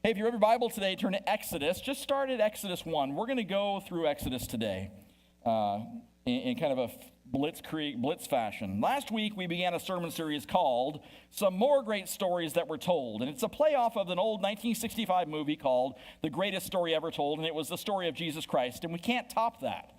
Hey, if you have your Bible today, turn to Exodus. Just start at Exodus 1. We're going to go through Exodus today in kind of a blitz fashion. Last week, we began a sermon series called Some More Great Stories That Were Told. And it's a playoff of an old 1965 movie called The Greatest Story Ever Told, and it was the story of Jesus Christ. And we can't top that.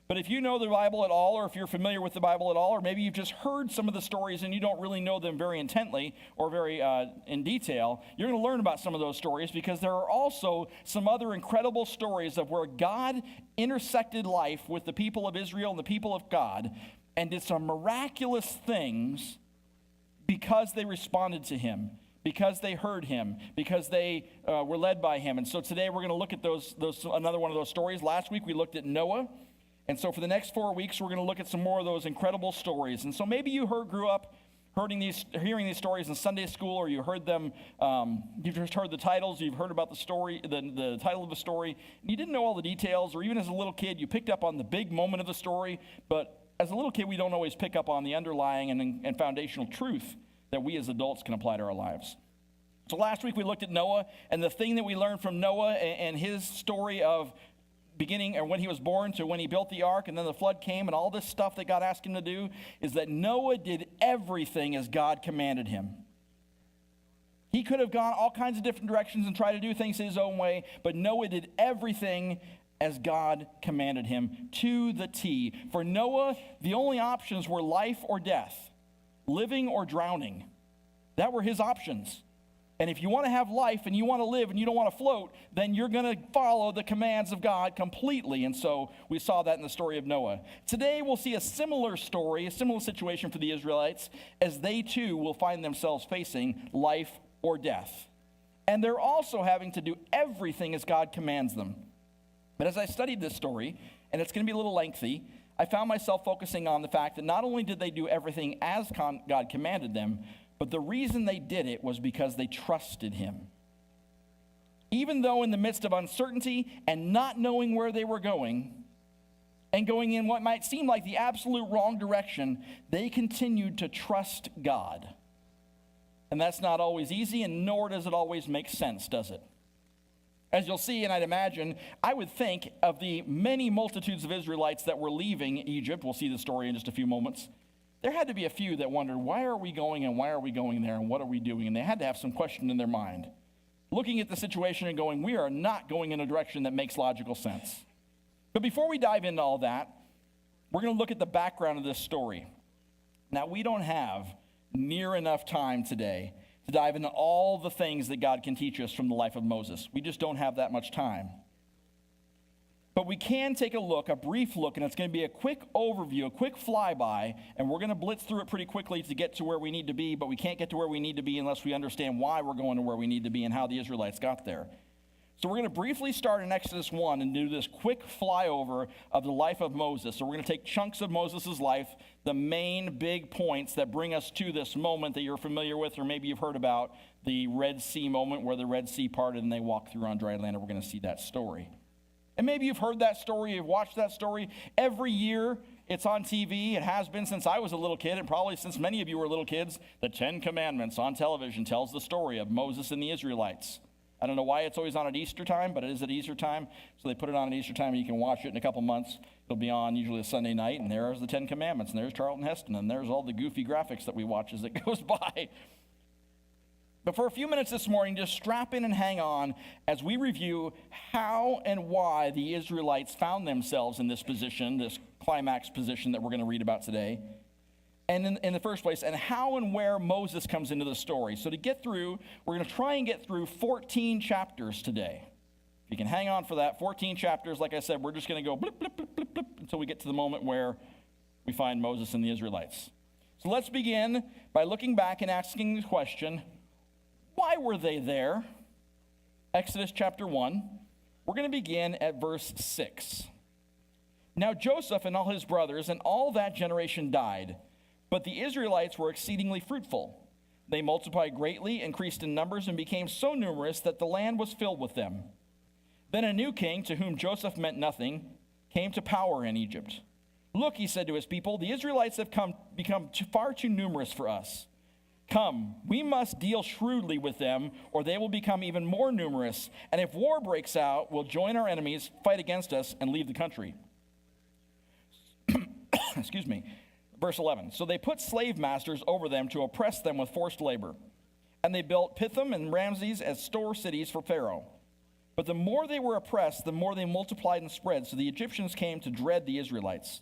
But if you know the Bible at all, or if you're familiar with the Bible at all, or maybe you've just heard some of the stories and you don't really know them very intently or very in detail, you're going to learn about some of those stories because there are also some other incredible stories of where God intersected life with the people of Israel and the people of God and did some miraculous things because they responded to him, because they heard him, because they were led by him. And so today we're going to look at those another one of those stories. Last week we looked at Noah. And so for the next 4 weeks, we're going to look at some more of those incredible stories. And so maybe you grew up hearing these stories in Sunday school, or you heard them, you've just heard the titles, you've heard about the story, the title of the story, and you didn't know all the details, or even as a little kid, you picked up on the big moment of the story. But as a little kid, we don't always pick up on the underlying and foundational truth that we as adults can apply to our lives. So last week we looked at Noah, and the thing that we learned from Noah and his story of beginning, or when he was born to when he built the ark and then the flood came and all this stuff that God asked him to do, is that Noah did everything as God commanded him. He could have gone all kinds of different directions and tried to do things his own way, but Noah did everything as God commanded him to the T. For Noah, the only options were life or death, living or drowning. That were his options. And if you want to have life and you want to live and you don't want to float, then you're going to follow the commands of God completely. And so we saw that in the story of Noah. Today we'll see a similar story, a similar situation for the Israelites, as they too will find themselves facing life or death. And they're also having to do everything as God commands them. But as I studied this story, and it's going to be a little lengthy, I found myself focusing on the fact that not only did they do everything as God commanded them, but the reason they did it was because they trusted him. Even though in the midst of uncertainty and not knowing where they were going, and going in what might seem like the absolute wrong direction, they continued to trust God. And that's not always easy, and nor does it always make sense, does it? As you'll see, and I'd imagine, I would think of the many multitudes of Israelites that were leaving Egypt. We'll see the story in just a few moments. There had to be a few that wondered, why are we going and why are we going there and what are we doing? And they had to have some question in their mind, looking at the situation and going, we are not going in a direction that makes logical sense. But before we dive into all that, we're going to look at the background of this story. Now, we don't have near enough time today to dive into all the things that God can teach us from the life of Moses. We just don't have that much time. But we can take a brief look, and it's going to be a quick overview, a quick flyby, and we're going to blitz through it pretty quickly to get to where we need to be, but we can't get to where we need to be unless we understand why we're going to where we need to be and how the Israelites got there. So we're going to briefly start in Exodus 1 and do this quick flyover of the life of Moses. So we're going to take chunks of Moses' life, the main big points that bring us to this moment that you're familiar with, or maybe you've heard about, the Red Sea moment where the Red Sea parted and they walked through on dry land, and we're going to see that story. And maybe you've heard that story, you've watched that story. Every year it's on TV. It has been since I was a little kid, and probably since many of you were little kids. The 10 Commandments on television tells the story of Moses and the Israelites. I don't know why it's always on at Easter time, but it is at Easter time. So they put it on at Easter time, and you can watch it in a couple months. It'll be on usually a Sunday night, and there's the 10 Commandments, and there's Charlton Heston, and there's all the goofy graphics that we watch as it goes by. But for a few minutes this morning, just strap in and hang on as we review how and why the Israelites found themselves in this position, this climax position that we're going to read about today. And in the first place, and how and where Moses comes into the story. So to get through, we're going to try and get through 14 chapters today. If you can hang on for that, 14 chapters. Like I said, we're just going to go blip, blip, blip, blip, blip, until we get to the moment where we find Moses and the Israelites. So let's begin by looking back and asking the question, why were they there? Exodus chapter 1. We're going to begin at verse 6. Now Joseph and all his brothers and all that generation died, but the Israelites were exceedingly fruitful. They multiplied greatly, increased in numbers, and became so numerous that the land was filled with them. Then a new king, to whom Joseph meant nothing, came to power in Egypt. Look, he said to his people, the Israelites have become far too numerous for us. Come, we must deal shrewdly with them, or they will become even more numerous. And if war breaks out, we'll join our enemies, fight against us, and leave the country. Excuse me. Verse 11. So they put slave masters over them to oppress them with forced labor. And they built Pithom and Ramses as store cities for Pharaoh. But the more they were oppressed, the more they multiplied and spread. So the Egyptians came to dread the Israelites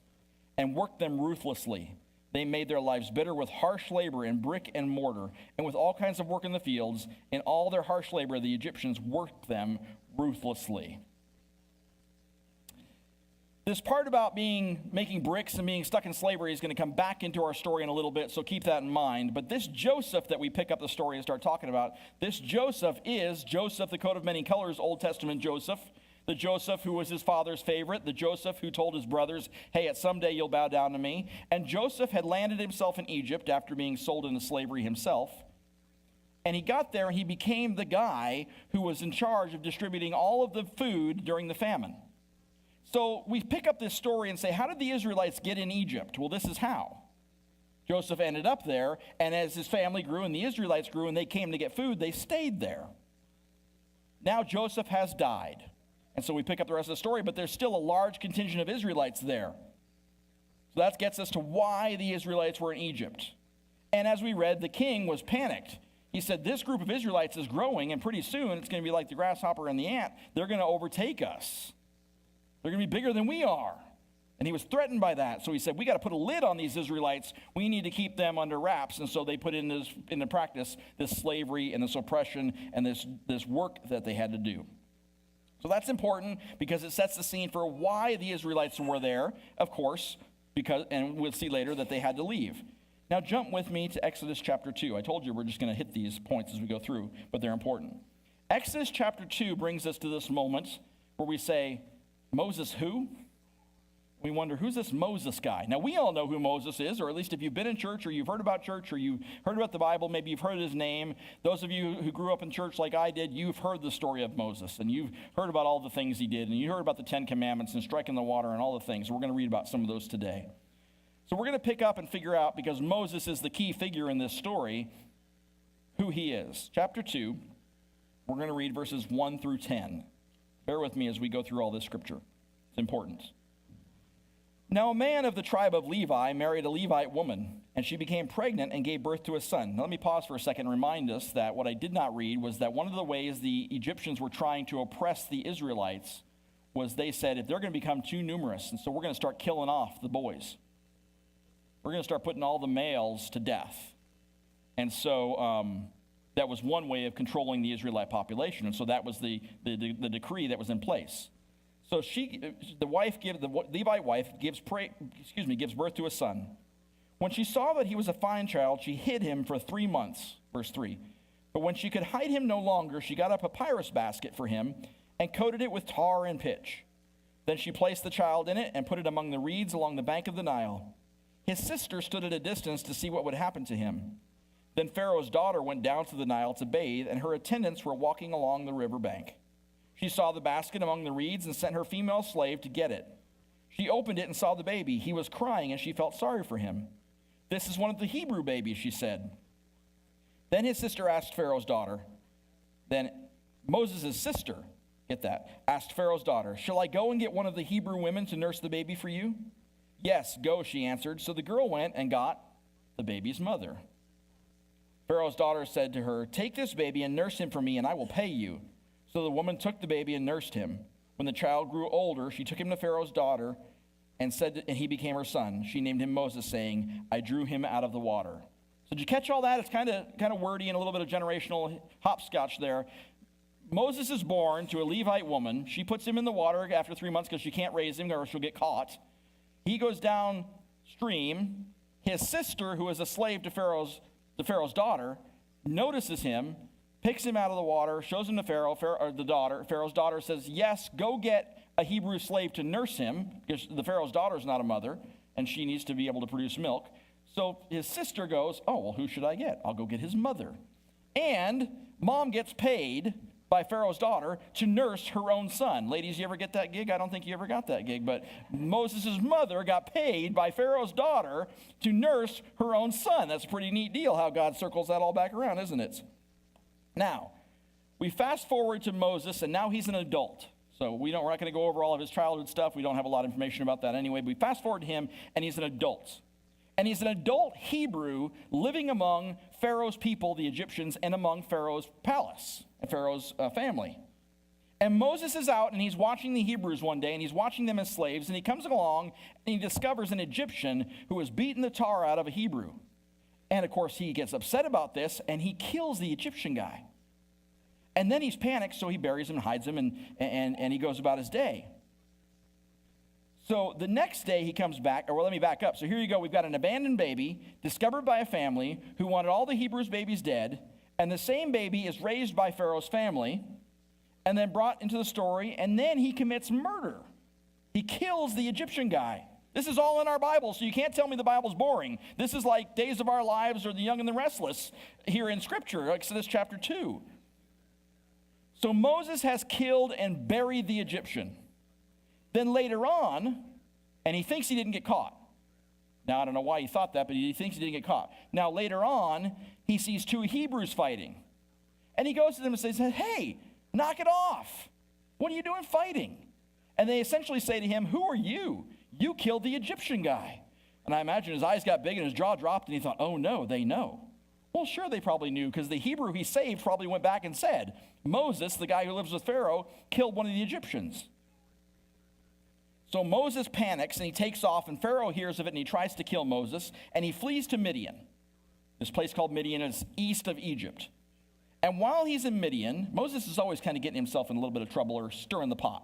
and worked them ruthlessly. They made their lives bitter with harsh labor in brick and mortar, and with all kinds of work in the fields. In all their harsh labor, the Egyptians worked them ruthlessly. This part about making bricks and being stuck in slavery is going to come back into our story in a little bit, so keep that in mind. But this Joseph that we pick up the story and start talking about, this Joseph is Joseph, the coat of many colors, Old Testament Joseph. The Joseph who was his father's favorite, the Joseph who told his brothers, hey, at some day you'll bow down to me. And Joseph had landed himself in Egypt after being sold into slavery himself. And he got there and he became the guy who was in charge of distributing all of the food during the famine. So we pick up this story and say, how did the Israelites get in Egypt? Well, this is how. Joseph ended up there, and as his family grew and the Israelites grew and they came to get food, they stayed there. Now Joseph has died. And so we pick up the rest of the story, but there's still a large contingent of Israelites there. So that gets us to why the Israelites were in Egypt. And as we read, the king was panicked. He said, this group of Israelites is growing, and pretty soon it's going to be like the grasshopper and the ant. They're going to overtake us. They're going to be bigger than we are. And he was threatened by that. So he said, we got to put a lid on these Israelites. We need to keep them under wraps. And so they put into practice this slavery and this oppression and this work that they had to do. So that's important because it sets the scene for why the Israelites were there, of course, and we'll see later that they had to leave. Now jump with me to Exodus chapter 2. I told you we're just going to hit these points as we go through, but they're important. Exodus chapter 2 brings us to this moment where we say, Moses who? We wonder, who's this Moses guy? Now, we all know who Moses is, or at least if you've been in church, or you've heard about church, or you've heard about the Bible, maybe you've heard his name. Those of you who grew up in church like I did, you've heard the story of Moses, and you've heard about all the things he did, and you heard about the 10 Commandments and striking the water and all the things. We're going to read about some of those today. So we're going to pick up and figure out, because Moses is the key figure in this story, who he is. Chapter 2, we're going to read verses 1 through 10. Bear with me as we go through all this scripture. It's important. Now a man of the tribe of Levi married a Levite woman, and she became pregnant and gave birth to a son. Now let me pause for a second and remind us that what I did not read was that one of the ways the Egyptians were trying to oppress the Israelites was they said, if they're going to become too numerous, and so we're going to start killing off the boys. We're going to start putting all the males to death. And so that was one way of controlling the Israelite population, and so that was the decree that was in place. So the Levite wife gives birth to a son. When she saw that he was a fine child, she hid him for 3 months, verse 3. But when she could hide him no longer, she got a papyrus basket for him and coated it with tar and pitch. Then she placed the child in it and put it among the reeds along the bank of the Nile. His sister stood at a distance to see what would happen to him. Then Pharaoh's daughter went down to the Nile to bathe, and her attendants were walking along the river bank. She saw the basket among the reeds and sent her female slave to get it. She opened it and saw the baby. He was crying, and she felt sorry for him. This is one of the Hebrew babies, she said. Then his sister asked Pharaoh's daughter. Then Moses' sister, get that, asked Pharaoh's daughter, shall I go and get one of the Hebrew women to nurse the baby for you? Yes, go, she answered. So the girl went and got the baby's mother. Pharaoh's daughter said to her, take this baby and nurse him for me, and I will pay you. So the woman took the baby and nursed him. When the child grew older, she took him to Pharaoh's daughter and he became her son. She named him Moses, saying, I drew him out of the water. So did you catch all that? It's kind of wordy and a little bit of generational hopscotch there. Moses is born to a Levite woman. She puts him in the water after 3 months because she can't raise him or she'll get caught. He goes downstream. His sister, who is a slave to Pharaoh's daughter, notices him, picks him out of the water, shows him to Pharaoh, the daughter. Pharaoh's daughter says, yes, go get a Hebrew slave to nurse him, because the Pharaoh's daughter is not a mother, and she needs to be able to produce milk. So his sister goes, oh, well, who should I get? I'll go get his mother. And mom gets paid by Pharaoh's daughter to nurse her own son. Ladies, you ever get that gig? I don't think you ever got that gig, but Moses' mother got paid by Pharaoh's daughter to nurse her own son. That's a pretty neat deal how God circles that all back around, isn't it? Now, we fast forward to Moses, and now he's an adult. So we're not going to go over all of his childhood stuff. We don't have a lot of information about that anyway. But we fast forward to him, and he's an adult. And he's an adult Hebrew living among Pharaoh's people, the Egyptians, and among Pharaoh's palace and Pharaoh's family. And Moses is out, and he's watching the Hebrews one day, and he's watching them as slaves, and he comes along, and he discovers an Egyptian who has beaten the tar out of a Hebrew. And, of course, he gets upset about this, and he kills the Egyptian guy. And then he's panicked, so he buries him and hides him, and he goes about his day. So the next day he comes back, or well, let me back up. So here you go. We've got an abandoned baby discovered by a family who wanted all the Hebrews' babies dead, and the same baby is raised by Pharaoh's family and then brought into the story, and then he commits murder. He kills the Egyptian guy. This is all in our Bible, so you can't tell me the Bible's boring. This is like Days of Our Lives or The Young and the Restless here in Scripture, Exodus chapter 2. So Moses has killed and buried the Egyptian. Then later on, and he thinks he didn't get caught. Now, I don't know why he thought that, but he thinks he didn't get caught. Now, later on, he sees two Hebrews fighting. And he goes to them and says, hey, knock it off. What are you doing fighting? And they essentially say to him, who are you? You killed the Egyptian guy. And I imagine his eyes got big and his jaw dropped, and he thought, oh no, they know. Well, sure, they probably knew, because the Hebrew he saved probably went back and said, Moses, the guy who lives with Pharaoh, killed one of the Egyptians. So Moses panics, and he takes off, and Pharaoh hears of it, and he tries to kill Moses, and he flees to Midian. This place called Midian is east of Egypt. And while he's in Midian, Moses is always kind of getting himself in a little bit of trouble or stirring the pot.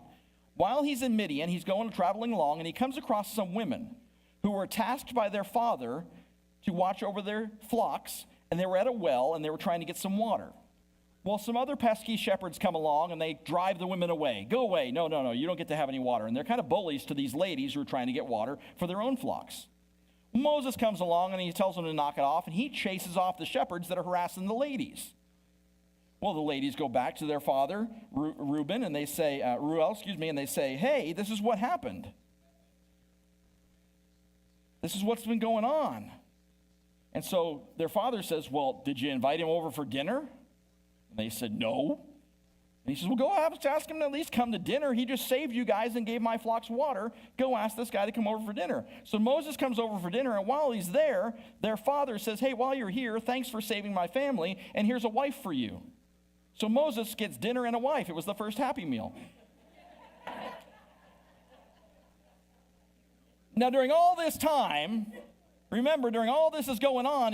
While he's in Midian, he's traveling along, and he comes across some women who were tasked by their father to watch over their flocks, and they were at a well, and they were trying to get some water. Well, some other pesky shepherds come along, and they drive the women away. Go away. No, you don't get to have any water. And they're kind of bullies to these ladies who are trying to get water for their own flocks. Moses comes along, and he tells them to knock it off, and he chases off the shepherds that are harassing the ladies. Well, the ladies go back to their father, Reuben, and they say, and they say, hey, this is what happened. This is what's been going on. And so their father says, well, did you invite him over for dinner? And they said, no. And he says, well, go ask him to at least come to dinner. He just saved you guys and gave my flocks water. Go ask this guy to come over for dinner. So Moses comes over for dinner, and while he's there, their father says, hey, while you're here, thanks for saving my family, and here's a wife for you. So Moses gets dinner and a wife. It was the first Happy Meal. Now, during all this time, remember, during all this is going on,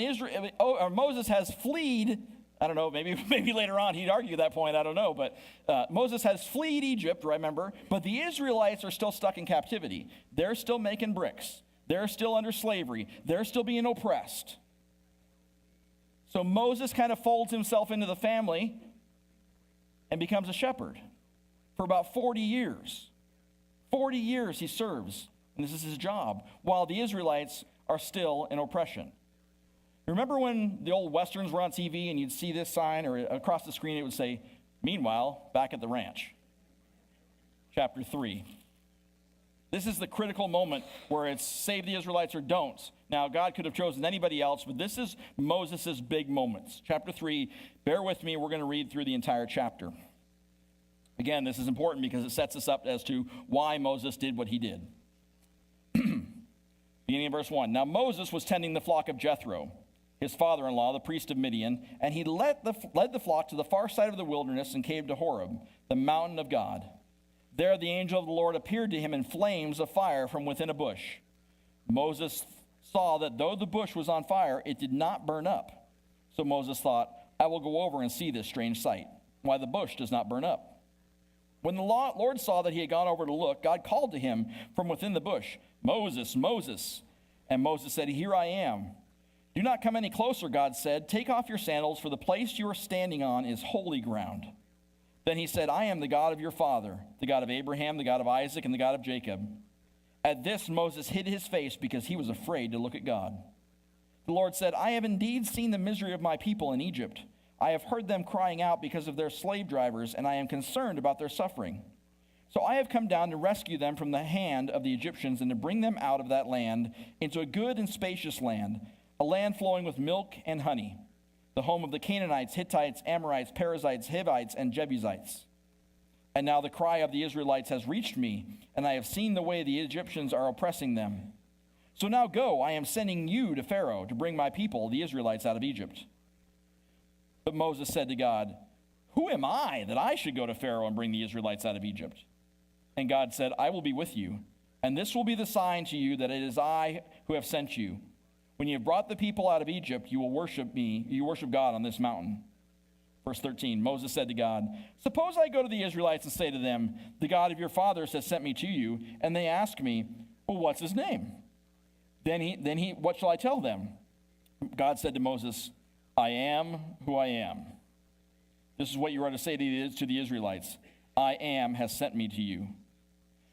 Moses has fled. I don't know, maybe later on he'd argue that point, I don't know. But Moses has fled Egypt, remember, but the Israelites are still stuck in captivity. They're still making bricks. They're still under slavery. They're still being oppressed. So Moses kind of folds himself into the family and becomes a shepherd for about 40 years. 40 years he serves, and this is his job, while the Israelites are still in oppression. Remember when the old Westerns were on TV and you'd see this sign, or across the screen it would say, meanwhile, back at the ranch. Chapter 3. This is the critical moment where it's save the Israelites or don't. Now, God could have chosen anybody else, but this is Moses' big moments. Chapter 3, bear with me, we're going to read through the entire chapter. Again, this is important because it sets us up as to why Moses did what he did. Beginning in verse 1. Now Moses was tending the flock of Jethro, his father-in-law, the priest of Midian, and he led the flock to the far side of the wilderness and came to Horeb, the mountain of God. There the angel of the Lord appeared to him in flames of fire from within a bush. Moses saw that though the bush was on fire, it did not burn up. So Moses thought, I will go over and see this strange sight, why the bush does not burn up. When the Lord saw that he had gone over to look, God called to him from within the bush, Moses, Moses. And Moses said, here I am. Do not come any closer, God said. Take off your sandals, for the place you are standing on is holy ground. Then he said, I am the God of your father, the God of Abraham, the God of Isaac, and the God of Jacob. At this, Moses hid his face because he was afraid to look at God. The Lord said, I have indeed seen the misery of my people in Egypt. I have heard them crying out because of their slave drivers, and I am concerned about their suffering. So I have come down to rescue them from the hand of the Egyptians and to bring them out of that land into a good and spacious land, a land flowing with milk and honey, the home of the Canaanites, Hittites, Amorites, Perizzites, Hivites, and Jebusites. And now the cry of the Israelites has reached me, and I have seen the way the Egyptians are oppressing them. So now go, I am sending you to Pharaoh to bring my people, the Israelites, out of Egypt. But Moses said to God, who am I that I should go to Pharaoh and bring the Israelites out of Egypt? And God said, I will be with you, and this will be the sign to you that it is I who have sent you. When you have brought the people out of Egypt, you will worship me, you worship God on this mountain. Verse 13, Moses said to God, suppose I go to the Israelites and say to them, the God of your fathers has sent me to you, and they ask me, well, what's his name? Then what shall I tell them? God said to Moses, I am who I am. This is what you are to say to the Israelites. I am has sent me to you.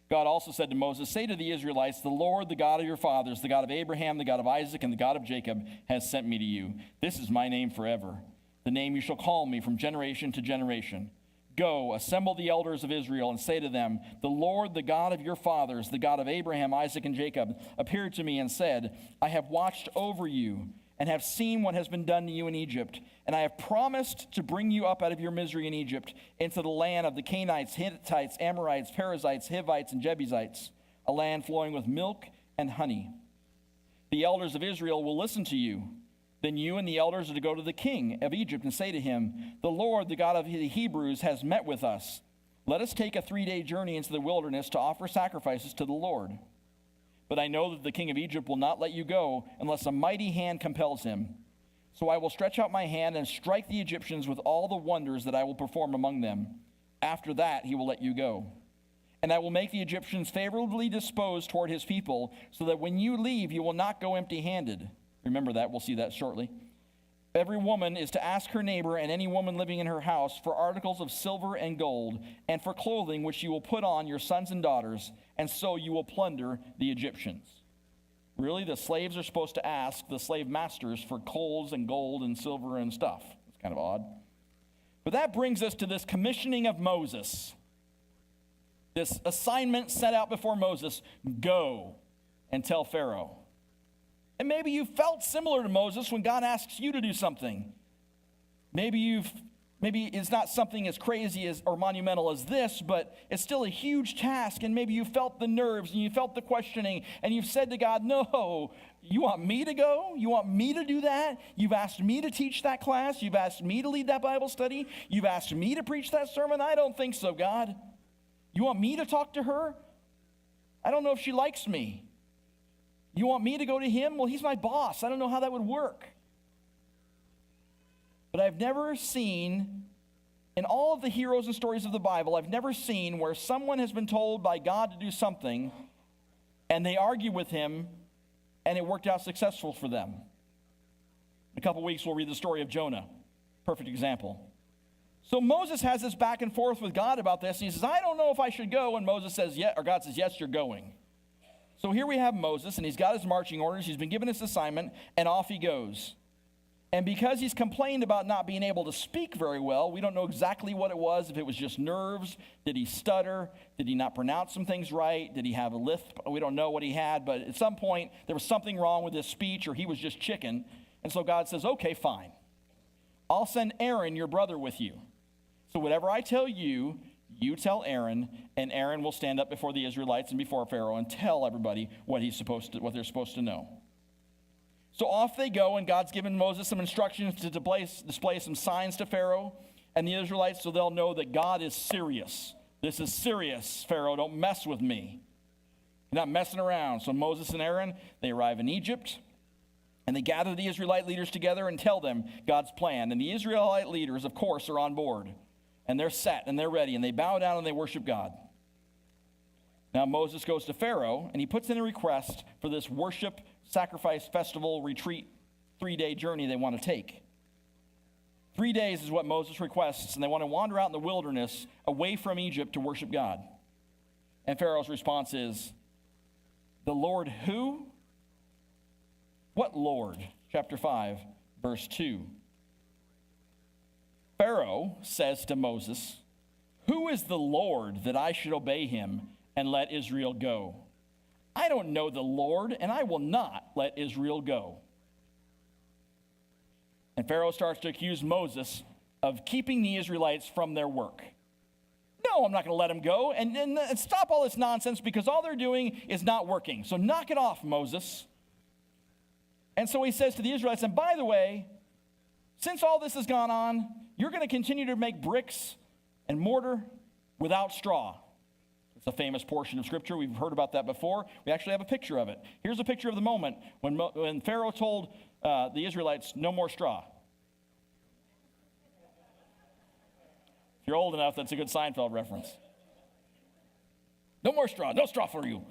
God also said to Moses, say to the Israelites, the Lord, the God of your fathers, the God of Abraham, the God of Isaac, and the God of Jacob has sent me to you. This is my name forever, the name you shall call me from generation to generation. Go, assemble the elders of Israel and say to them, the Lord, the God of your fathers, the God of Abraham, Isaac, and Jacob, appeared to me and said, I have watched over you and have seen what has been done to you in Egypt, and I have promised to bring you up out of your misery in Egypt into the land of the Canaanites, Hittites, Amorites, Perizzites, Hivites, and Jebusites, a land flowing with milk and honey. The elders of Israel will listen to you. Then you and the elders are to go to the king of Egypt and say to him, the Lord, the God of the Hebrews, has met with us. Let us take a 3-day journey into the wilderness to offer sacrifices to the Lord. But I know that the king of Egypt will not let you go unless a mighty hand compels him. So I will stretch out my hand and strike the Egyptians with all the wonders that I will perform among them. After that, he will let you go. And I will make the Egyptians favorably disposed toward his people, so that when you leave, you will not go empty-handed. Remember that. We'll see that shortly. Every woman is to ask her neighbor and any woman living in her house for articles of silver and gold, and for clothing which you will put on your sons and daughters, and so you will plunder the Egyptians. Really, the slaves are supposed to ask the slave masters for clothes and gold and silver and stuff. It's kind of odd. But that brings us to this commissioning of Moses. This assignment set out before Moses, go and tell Pharaoh. And maybe you felt similar to Moses when God asks you to do something. Maybe it's not something as crazy as or monumental as this, but it's still a huge task, and maybe you felt the nerves and you felt the questioning, and you've said to God, no, you want me to go? You want me to do that? You've asked me to teach that class? You've asked me to lead that Bible study? You've asked me to preach that sermon? I don't think so, God. You want me to talk to her? I don't know if she likes me. You want me to go to him? Well, he's my boss. I don't know how that would work. But I've never seen, in all of the heroes and stories of the Bible, I've never seen where someone has been told by God to do something, and they argue with him, and it worked out successful for them. In a couple weeks, we'll read the story of Jonah. Perfect example. So Moses has this back and forth with God about this, and he says, I don't know if I should go, and Moses says, yeah, or God says, yes, you're going. So here we have Moses, and he's got his marching orders. He's been given his assignment, and off he goes. And because he's complained about not being able to speak very well, we don't know exactly what it was, if it was just nerves. Did he stutter? Did he not pronounce some things right? Did he have a lisp? We don't know what he had, but at some point, there was something wrong with his speech, or he was just chicken. And so God says, okay, fine. I'll send Aaron, your brother, with you. So whatever I tell you, you tell Aaron, and Aaron will stand up before the Israelites and before Pharaoh and tell everybody what they're supposed to know. So off they go, and God's given Moses some instructions to display some signs to Pharaoh and the Israelites so they'll know that God is serious. This is serious, Pharaoh. Don't mess with me. You're not messing around. So Moses and Aaron, they arrive in Egypt, and they gather the Israelite leaders together and tell them God's plan. And the Israelite leaders, of course, are on board. And they're set, and they're ready, and they bow down and they worship God. Now Moses goes to Pharaoh, and he puts in a request for this worship, sacrifice, festival, retreat, 3-day journey they want to take. 3 days is what Moses requests, and they want to wander out in the wilderness away from Egypt to worship God. And Pharaoh's response is, the Lord who? What Lord? Chapter 5, verse 2. Pharaoh says to Moses, "Who is the Lord that I should obey him and let Israel go? I don't know the Lord, and I will not let Israel go." And Pharaoh starts to accuse Moses of keeping the Israelites from their work. No, I'm not going to let them go. And stop all this nonsense, because all they're doing is not working. So knock it off, Moses. And so he says to the Israelites, and by the way, since all this has gone on, you're going to continue to make bricks and mortar without straw. It's a famous portion of Scripture. We've heard about that before. We actually have a picture of it. Here's a picture of the moment when Pharaoh told the Israelites, no more straw. If you're old enough, that's a good Seinfeld reference. No more straw. No straw for you.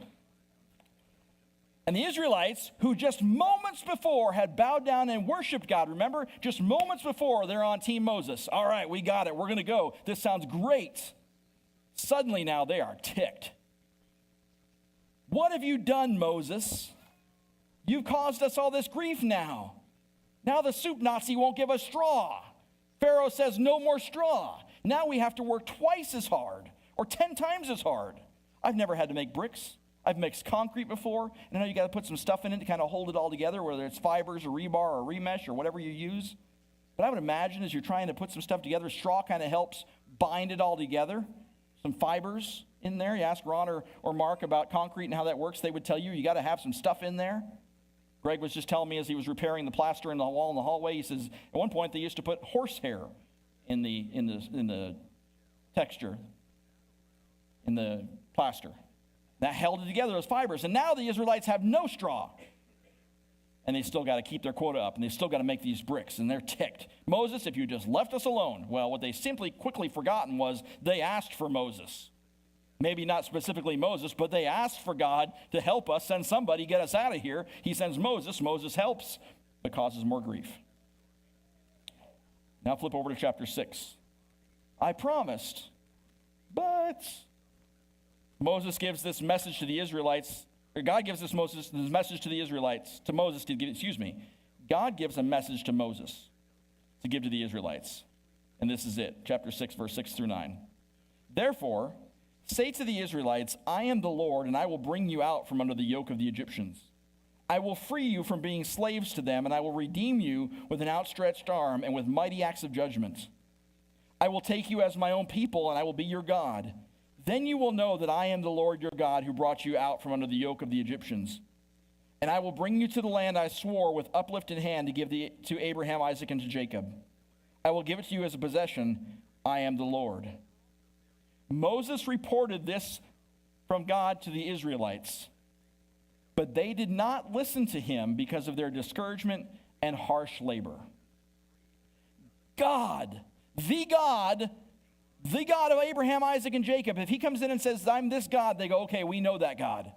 And the Israelites, who just moments before had bowed down and worshiped God, remember? Just moments before, they're on Team Moses. All right, we got it. We're going to go. This sounds great. Suddenly now they are ticked. What have you done, Moses? You've caused us all this grief now. Now the soup Nazi won't give us straw. Pharaoh says no more straw. Now we have to work twice as hard or 10 times as hard. I've never had to make bricks. I've mixed concrete before, and I know you got to put some stuff in it to kind of hold it all together, whether it's fibers or rebar or remesh or whatever you use. But I would imagine as you're trying to put some stuff together, straw kind of helps bind it all together. Some fibers in there. You ask Ron or Mark about concrete and how that works, they would tell you you got to have some stuff in there. Greg was just telling me as he was repairing the plaster in the wall in the hallway, he says at one point they used to put horsehair in the texture, in the plaster. That held it together, those fibers. And now the Israelites have no straw. And they still got to keep their quota up, and they still got to make these bricks, and they're ticked. Moses, if you just left us alone. Well, what they simply quickly forgotten was they asked for Moses. Maybe not specifically Moses, but they asked for God to help us, send somebody, get us out of here. He sends Moses. Moses helps, but causes more grief. Now flip over to chapter 6. I promised, but Moses gives this message to the Israelites, or God gives this message to the Israelites, to Moses to give, God gives a message to Moses to give to the Israelites. And this is it, chapter 6, verse 6 through 9. Therefore, say to the Israelites, I am the Lord, and I will bring you out from under the yoke of the Egyptians. I will free you from being slaves to them, and I will redeem you with an outstretched arm and with mighty acts of judgment. I will take you as my own people, and I will be your God. Then you will know that I am the Lord your God who brought you out from under the yoke of the Egyptians. And I will bring you to the land I swore with uplifted hand to give to Abraham, Isaac, and to Jacob. I will give it to you as a possession. I am the Lord. Moses reported this from God to the Israelites, but they did not listen to him because of their discouragement and harsh labor. God, the God of Abraham, Isaac, and Jacob, if he comes in and says, I'm this God, they go, okay, we know that God.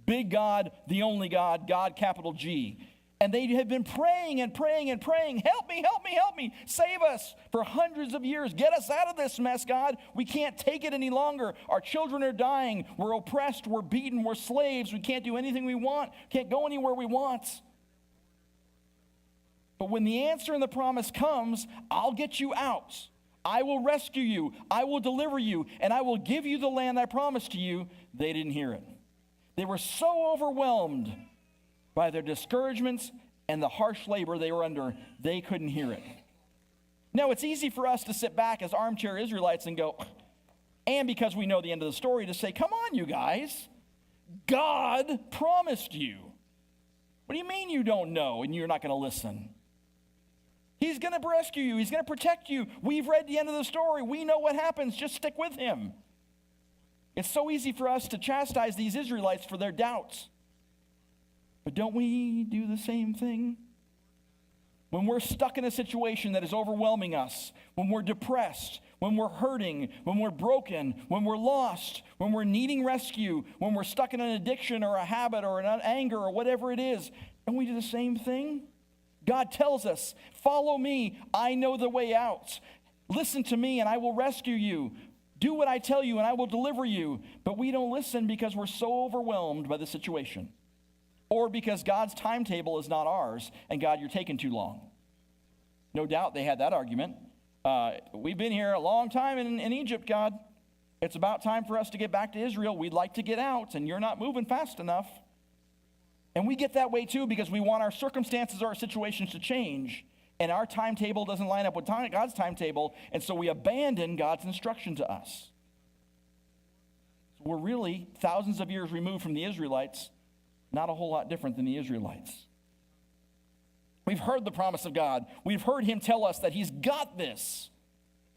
Big God, the only God, God, capital G. And they had been praying and praying and praying, help me, help me, help me, save us for hundreds of years. Get us out of this mess, God. We can't take it any longer. Our children are dying. We're oppressed. We're beaten. We're slaves. We can't do anything we want. Can't go anywhere we want. But when the answer and the promise comes, I'll get you out. I will rescue you, I will deliver you, and I will give you the land I promised to you, they didn't hear it. They were so overwhelmed by their discouragements and the harsh labor they were under, they couldn't hear it. Now, it's easy for us to sit back as armchair Israelites and go, and because we know the end of the story, to say, come on, you guys. God promised you. What do you mean you don't know and you're not going to listen? He's going to rescue you. He's going to protect you. We've read the end of the story. We know what happens. Just stick with him. It's so easy for us to chastise these Israelites for their doubts. But don't we do the same thing? When we're stuck in a situation that is overwhelming us, when we're depressed, when we're hurting, when we're broken, when we're lost, when we're needing rescue, when we're stuck in an addiction or a habit or an anger or whatever it is, don't we do the same thing? God tells us, follow me, I know the way out. Listen to me and I will rescue you. Do what I tell you and I will deliver you. But we don't listen because we're so overwhelmed by the situation. Or because God's timetable is not ours and God, you're taking too long. No doubt they had that argument. we've been here a long time in Egypt, God. It's about time for us to get back to Israel. We'd like to get out, and you're not moving fast enough. And we get that way too because we want our circumstances or our situations to change. And our timetable doesn't line up with God's timetable, and so we abandon God's instruction to us. So we're really thousands of years removed from the Israelites, not a whole lot different than the Israelites. We've heard the promise of God. We've heard him tell us that he's got this.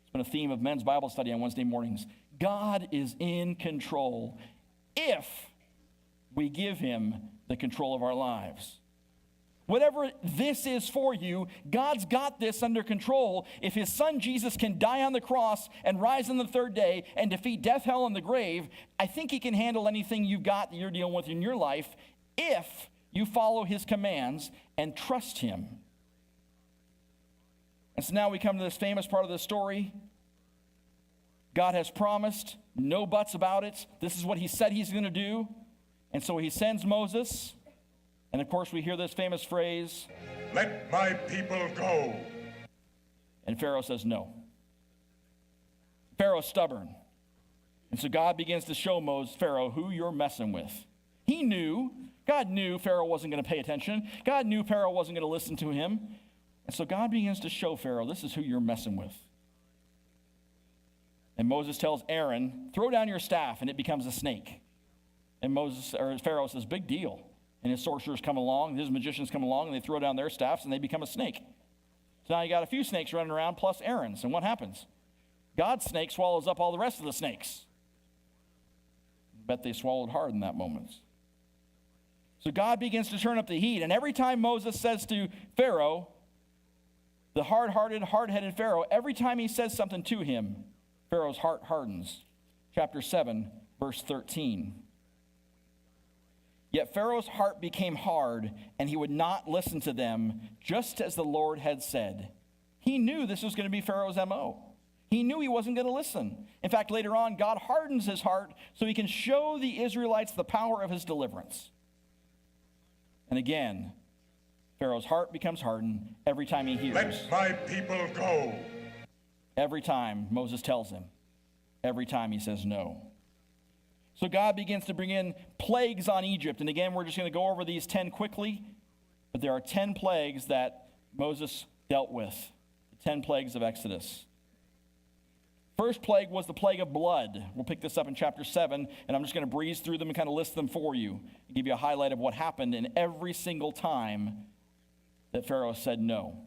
It's been a theme of men's Bible study on Wednesday mornings. God is in control if we give him the control of our lives. Whatever this is for you, God's got this under control. If his son Jesus can die on the cross and rise on the third day and defeat death, hell, and the grave, I think he can handle anything you've got that you're dealing with in your life if you follow his commands and trust him. And so now we come to this famous part of the story. God has promised, no buts about it. This is what he said he's going to do. And so he sends Moses. And of course, we hear this famous phrase, "Let my people go." And Pharaoh says no. Pharaoh's stubborn. And so God begins to show Pharaoh who you're messing with. God knew Pharaoh wasn't going to pay attention. God knew Pharaoh wasn't going to listen to him. And so God begins to show Pharaoh, this is who you're messing with. And Moses tells Aaron, throw down your staff, and it becomes a snake. And Pharaoh says, big deal. And his sorcerers come along, his magicians come along, and they throw down their staffs, and they become a snake. So now you got a few snakes running around, plus Aaron's. And what happens? God's snake swallows up all the rest of the snakes. I bet they swallowed hard in that moment. So God begins to turn up the heat. And every time Moses says to Pharaoh, the hard-hearted, hard-headed Pharaoh, every time he says something to him, Pharaoh's heart hardens. Chapter 7, verse 13. Yet Pharaoh's heart became hard, and he would not listen to them, just as the Lord had said. He knew this was going to be Pharaoh's MO. He knew he wasn't going to listen. In fact, later on, God hardens his heart so he can show the Israelites the power of his deliverance. And again, Pharaoh's heart becomes hardened every time he hears. Let my people go. Every time Moses tells him. Every time he says no. So God begins to bring in plagues on Egypt. And again, we're just going to go over these 10 quickly. But there are 10 plagues that Moses dealt with. The 10 plagues of Exodus. First plague was the plague of blood. We'll pick this up in chapter 7. And I'm just going to breeze through them and kind of list them for you. And give you a highlight of what happened in every single time that Pharaoh said no.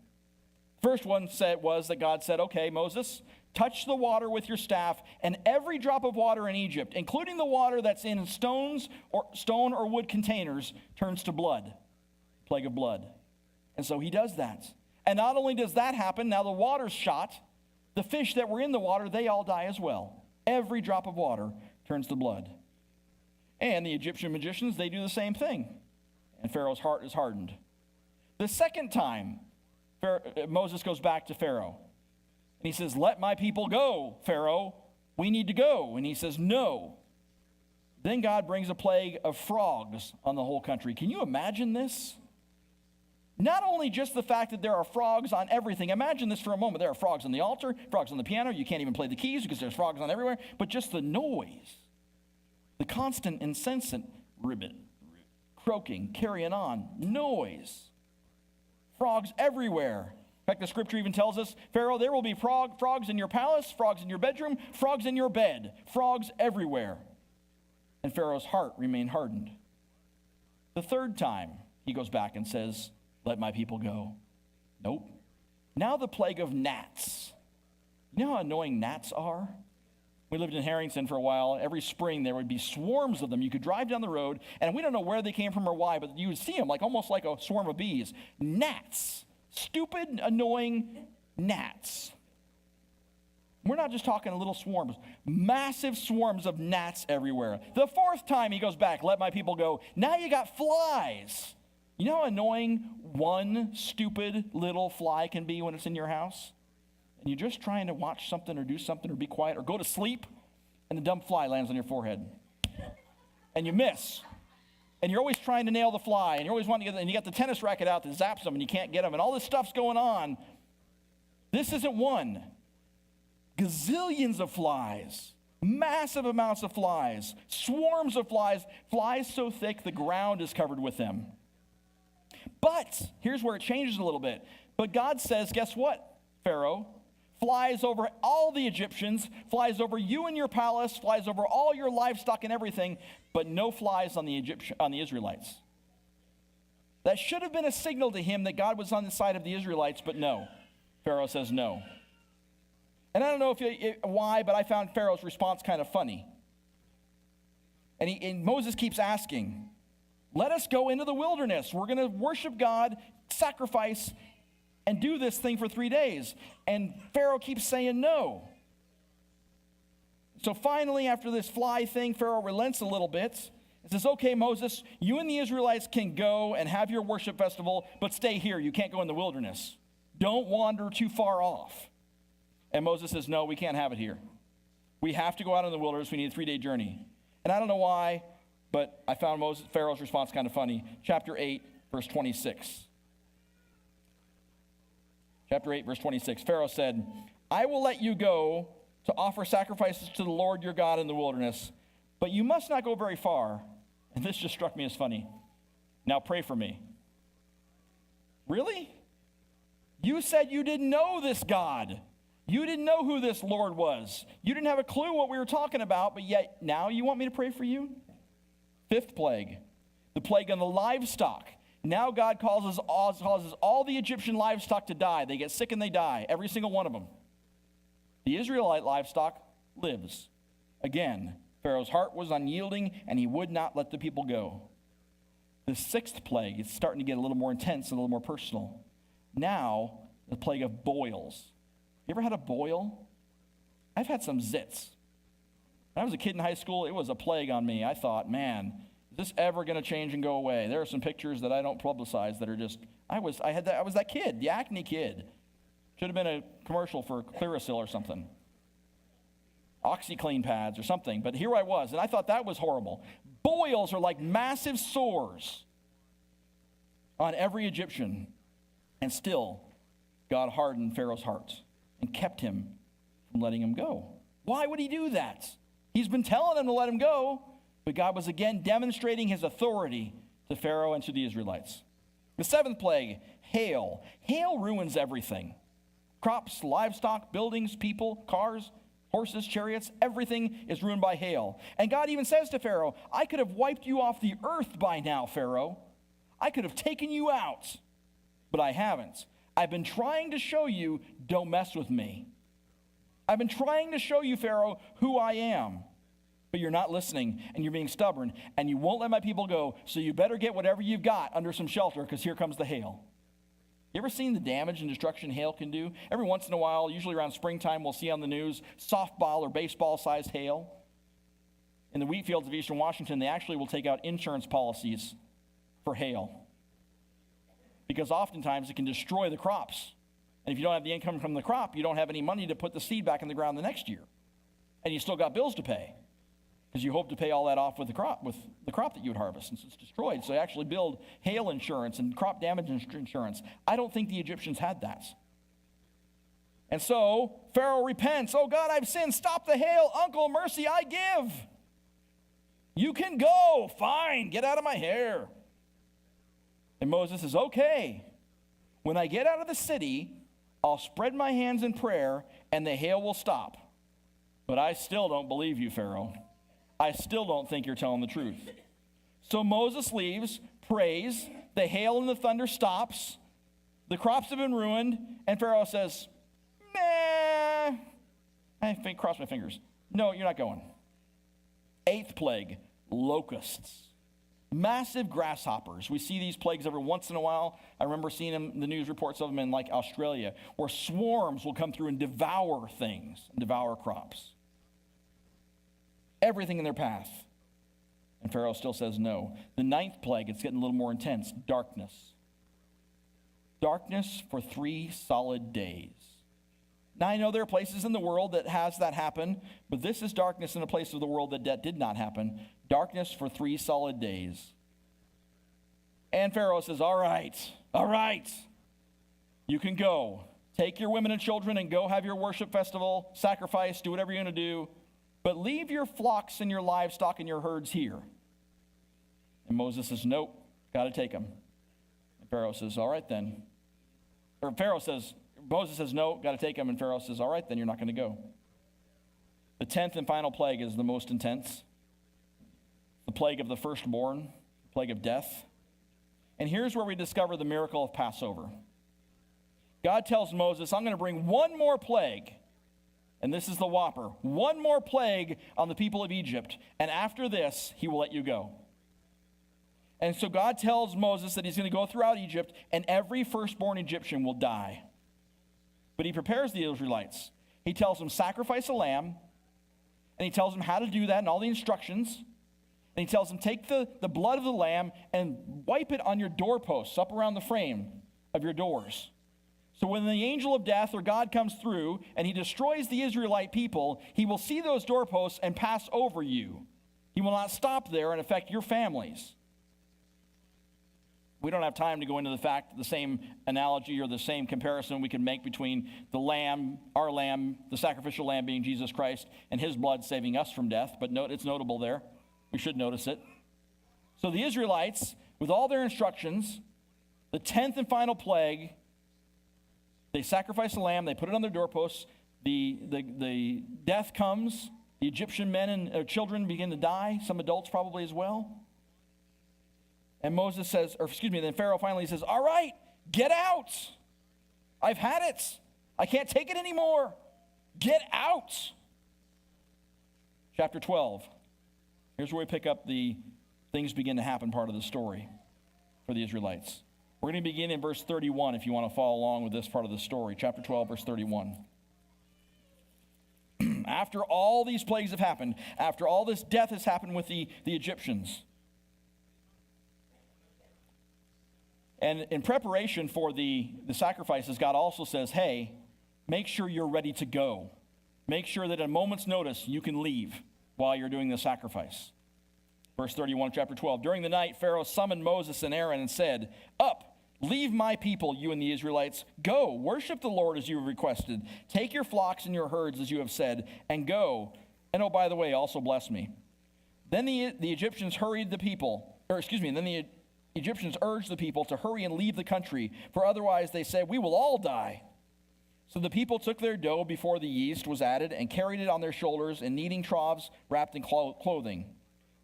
First one was that God said, okay, Moses, touch the water with your staff, and every drop of water in Egypt, including the water that's in stone or wood containers, turns to blood. Plague of blood. And so he does that. And not only does that happen, now the water's shot. The fish that were in the water, they all die as well. Every drop of water turns to blood. And the Egyptian magicians, they do the same thing. And Pharaoh's heart is hardened. The second time, Moses goes back to Pharaoh. And he says, let my people go, Pharaoh. We need to go. And he says, no. Then God brings a plague of frogs on the whole country. Can you imagine this? Not only just the fact that there are frogs on everything. Imagine this for a moment. There are frogs on the altar, frogs on the piano. You can't even play the keys because there's frogs on everywhere. But just the noise, the constant, incessant ribbit, croaking, carrying on, noise. Frogs everywhere. In fact, the scripture even tells us, Pharaoh, there will be frogs in your palace, frogs in your bedroom, frogs in your bed, frogs everywhere. And Pharaoh's heart remained hardened. The third time, he goes back and says, let my people go. Nope. Now the plague of gnats. You know how annoying gnats are? We lived in Harrington for a while. Every spring there would be swarms of them. You could drive down the road, and we don't know where they came from or why, but you would see them almost like a swarm of bees. Gnats. Stupid, annoying gnats. We're not just talking little swarms. Massive swarms of gnats everywhere. The fourth time he goes back, let my people go. Now you got flies. You know how annoying one stupid little fly can be when it's in your house? And you're just trying to watch something or do something or be quiet or go to sleep, and the dumb fly lands on your forehead. And you miss. And you're always trying to nail the fly, and you're always wanting to get, and you got the tennis racket out that zaps them, and you can't get them, and all this stuff's going on. This isn't one. gazillions of flies, massive amounts of flies, swarms of flies, flies so thick the ground is covered with them. But here's where it changes a little bit. But God says, guess what, Pharaoh? Flies over all the Egyptians, flies over you and your palace, flies over all your livestock and everything, but no flies on the Israelites. That should have been a signal to him that God was on the side of the Israelites, but no. Pharaoh says no. And I don't know why, but I found Pharaoh's response kind of funny. And Moses keeps asking, let us go into the wilderness. We're going to worship God, sacrifice, and do this thing for 3 days. And Pharaoh keeps saying no. So finally, after this fly thing, Pharaoh relents a little bit. It says, okay, Moses, you and the Israelites can go and have your worship festival, but stay here. You can't go in the wilderness. Don't wander too far off. And Moses says, no, we can't have it here. We have to go out in the wilderness. We need a 3-day journey. And I don't know why, but I found Pharaoh's response kind of funny. Chapter 8, verse 26. Chapter 8, verse 26. Pharaoh said, I will let you go to offer sacrifices to the Lord your God in the wilderness, but you must not go very far. And this just struck me as funny. Now pray for me. Really? You said you didn't know this God. You didn't know who this Lord was. You didn't have a clue what we were talking about, but yet now you want me to pray for you? 5th plague, the plague on the livestock. Now God causes all the Egyptian livestock to die. They get sick and they die, every single one of them. The Israelite livestock lives. Again, Pharaoh's heart was unyielding, and he would not let the people go. The 6th plague is starting to get a little more intense and a little more personal. Now, the plague of boils. You ever had a boil? I've had some zits. When I was a kid in high school, it was a plague on me. I thought, man, is this ever going to change and go away? There are some pictures that I don't publicize that are just, I was that kid, the acne kid. Should have been a commercial for Clearasil or something. OxyClean pads or something. But here I was, and I thought that was horrible. Boils are like massive sores on every Egyptian. And still, God hardened Pharaoh's heart and kept him from letting him go. Why would he do that? He's been telling them to let him go, but God was again demonstrating his authority to Pharaoh and to the Israelites. The 7th plague, hail. Hail ruins everything. Crops, livestock, buildings, people, cars, horses, chariots, everything is ruined by hail. And God even says to Pharaoh, I could have wiped you off the earth by now, Pharaoh. I could have taken you out, but I haven't. I've been trying to show you, don't mess with me. I've been trying to show you, Pharaoh, who I am. But you're not listening, and you're being stubborn, and you won't let my people go, so you better get whatever you've got under some shelter, because here comes the hail. You ever seen the damage and destruction hail can do? Every once in a while, usually around springtime, we'll see on the news softball or baseball-sized hail. In the wheat fields of eastern Washington, they actually will take out insurance policies for hail, because oftentimes it can destroy the crops. And if you don't have the income from the crop, you don't have any money to put the seed back in the ground the next year. And you still got bills to pay, because you hope to pay all that off with the crop that you would harvest, since it's destroyed. So they actually build hail insurance and crop damage insurance. I don't think the Egyptians had that. And so Pharaoh repents. Oh God, I've sinned. Stop the hail. Uncle, mercy I give. You can go. Fine. Get out of my hair. And Moses says, okay, when I get out of the city, I'll spread my hands in prayer and the hail will stop. But I still don't believe you, Pharaoh. I still don't think you're telling the truth. So Moses leaves, prays, the hail and the thunder stops, the crops have been ruined, and Pharaoh says, nah, I cross my fingers. No, you're not going. 8th plague, locusts. Massive grasshoppers. We see these plagues every once in a while. I remember seeing them, the news reports of them in like Australia, where swarms will come through and devour things, and devour crops. Everything in their path. And Pharaoh still says no. The 9th plague, it's getting a little more intense. Darkness. Darkness for 3 solid days. Now, I know there are places in the world that has that happen, but this is darkness in a place of the world that did not happen. Darkness for 3 solid days. And Pharaoh says, all right, you can go. Take your women and children and go have your worship festival, sacrifice, do whatever you're going to do, but leave your flocks and your livestock and your herds here. And Moses says, nope, got to take them. And Pharaoh says, all right then. Or Moses says, no, got to take them. And Pharaoh says, all right then, you're not going to go. The 10th and final plague is the most intense. The plague of the firstborn, the plague of death. And here's where we discover the miracle of Passover. God tells Moses, I'm going to bring one more plague, and this is the whopper, one more plague on the people of Egypt, and after this, he will let you go. And so God tells Moses that he's going to go throughout Egypt, and every firstborn Egyptian will die. But he prepares the Israelites. He tells them, sacrifice a lamb, and he tells them how to do that and all the instructions. And he tells them, take the blood of the lamb and wipe it on your doorposts up around the frame of your doors. So when the angel of death or God comes through and he destroys the Israelite people, he will see those doorposts and pass over you. He will not stop there and affect your families. We don't have time to go into the same analogy or the same comparison we can make between the lamb, our lamb, the sacrificial lamb being Jesus Christ, and his blood saving us from death, but it's notable there. We should notice it. So the Israelites, with all their instructions, the 10th and final plague, they sacrifice a lamb, they put it on their doorposts, the death comes, the Egyptian men and children begin to die, some adults probably as well. And then Pharaoh finally says, all right, get out. I've had it. I can't take it anymore. Get out. Chapter 12. Here's where we pick up the things begin to happen part of the story for the Israelites. We're going to begin in verse 31 if you want to follow along with this part of the story. Chapter 12, verse 31. After all these plagues have happened, after all this death has happened with the Egyptians, and in preparation for the sacrifices, God also says, hey, make sure you're ready to go. Make sure that at a moment's notice you can leave while you're doing the sacrifice. Verse 31, chapter 12. During the night, Pharaoh summoned Moses and Aaron and said, up, leave my people, you and the Israelites. Go, worship the Lord as you have requested. Take your flocks and your herds as you have said, and go. And oh, by the way, also bless me. Then the Egyptians urged the people to hurry and leave the country, for otherwise, they said, we will all die. So the people took their dough before the yeast was added and carried it on their shoulders in kneading troughs wrapped in clothing.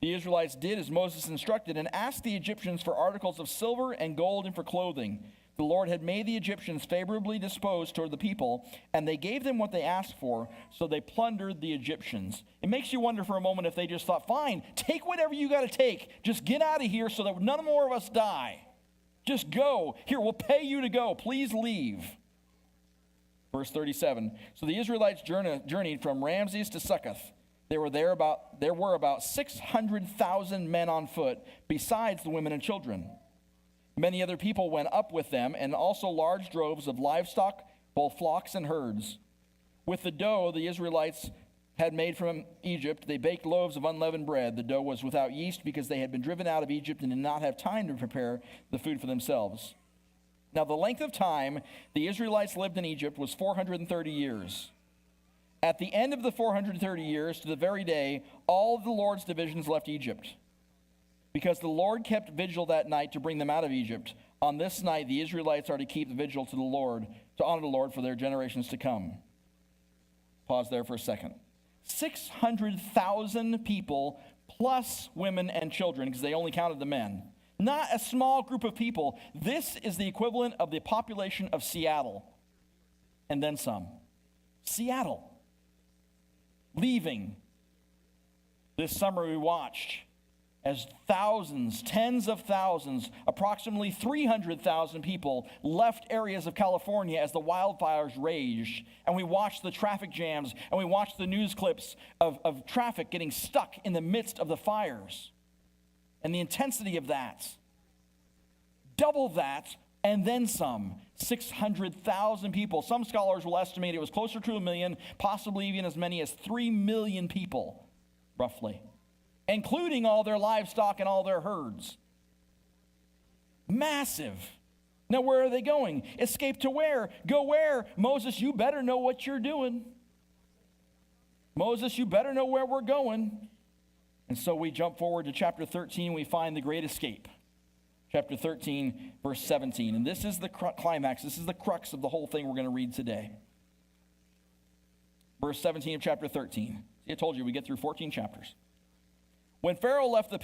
The Israelites did as Moses instructed and asked the Egyptians for articles of silver and gold and for clothing. The Lord had made the Egyptians favorably disposed toward the people, and they gave them what they asked for, so they plundered the Egyptians. It makes you wonder for a moment if they just thought, fine, take whatever you got to take. Just get out of here so that none more of us die. Just go. Here, we'll pay you to go. Please leave. Verse 37. So the Israelites journeyed from Ramses to Succoth. There were about 600,000 men on foot, besides the women and children. Many other people went up with them, and also large droves of livestock, both flocks and herds. With the dough the Israelites had made from Egypt, they baked loaves of unleavened bread. The dough was without yeast because they had been driven out of Egypt and did not have time to prepare the food for themselves. Now the length of time the Israelites lived in Egypt was 430 years. At the end of the 430 years, to the very day, all of the Lord's divisions left Egypt. Because the Lord kept vigil that night to bring them out of Egypt. On this night, the Israelites are to keep the vigil to the Lord, to honor the Lord for their generations to come. Pause there for a second. 600,000 people plus women and children, because they only counted the men. Not a small group of people. This is the equivalent of the population of Seattle, and then some. Seattle. Leaving. This summer we watched as thousands, tens of thousands, approximately 300,000 people left areas of California as the wildfires raged. And we watched the traffic jams, and we watched the news clips of traffic getting stuck in the midst of the fires. And the intensity of that. Double that, and then some. 600,000 people. Some scholars will estimate it was closer to 1 million, possibly even as many as 3 million people, roughly, including all their livestock and all their herds. Massive. Now, where are they going? Escape to where? Go where? Moses, you better know what you're doing. Moses, you better know where we're going. And so we jump forward to chapter 13. We find the great escape. Chapter 13, verse 17. And this is the climax. This is the crux of the whole thing we're going to read today. Verse 17 of chapter 13. See, I told you we get through 14 chapters. When Pharaoh let the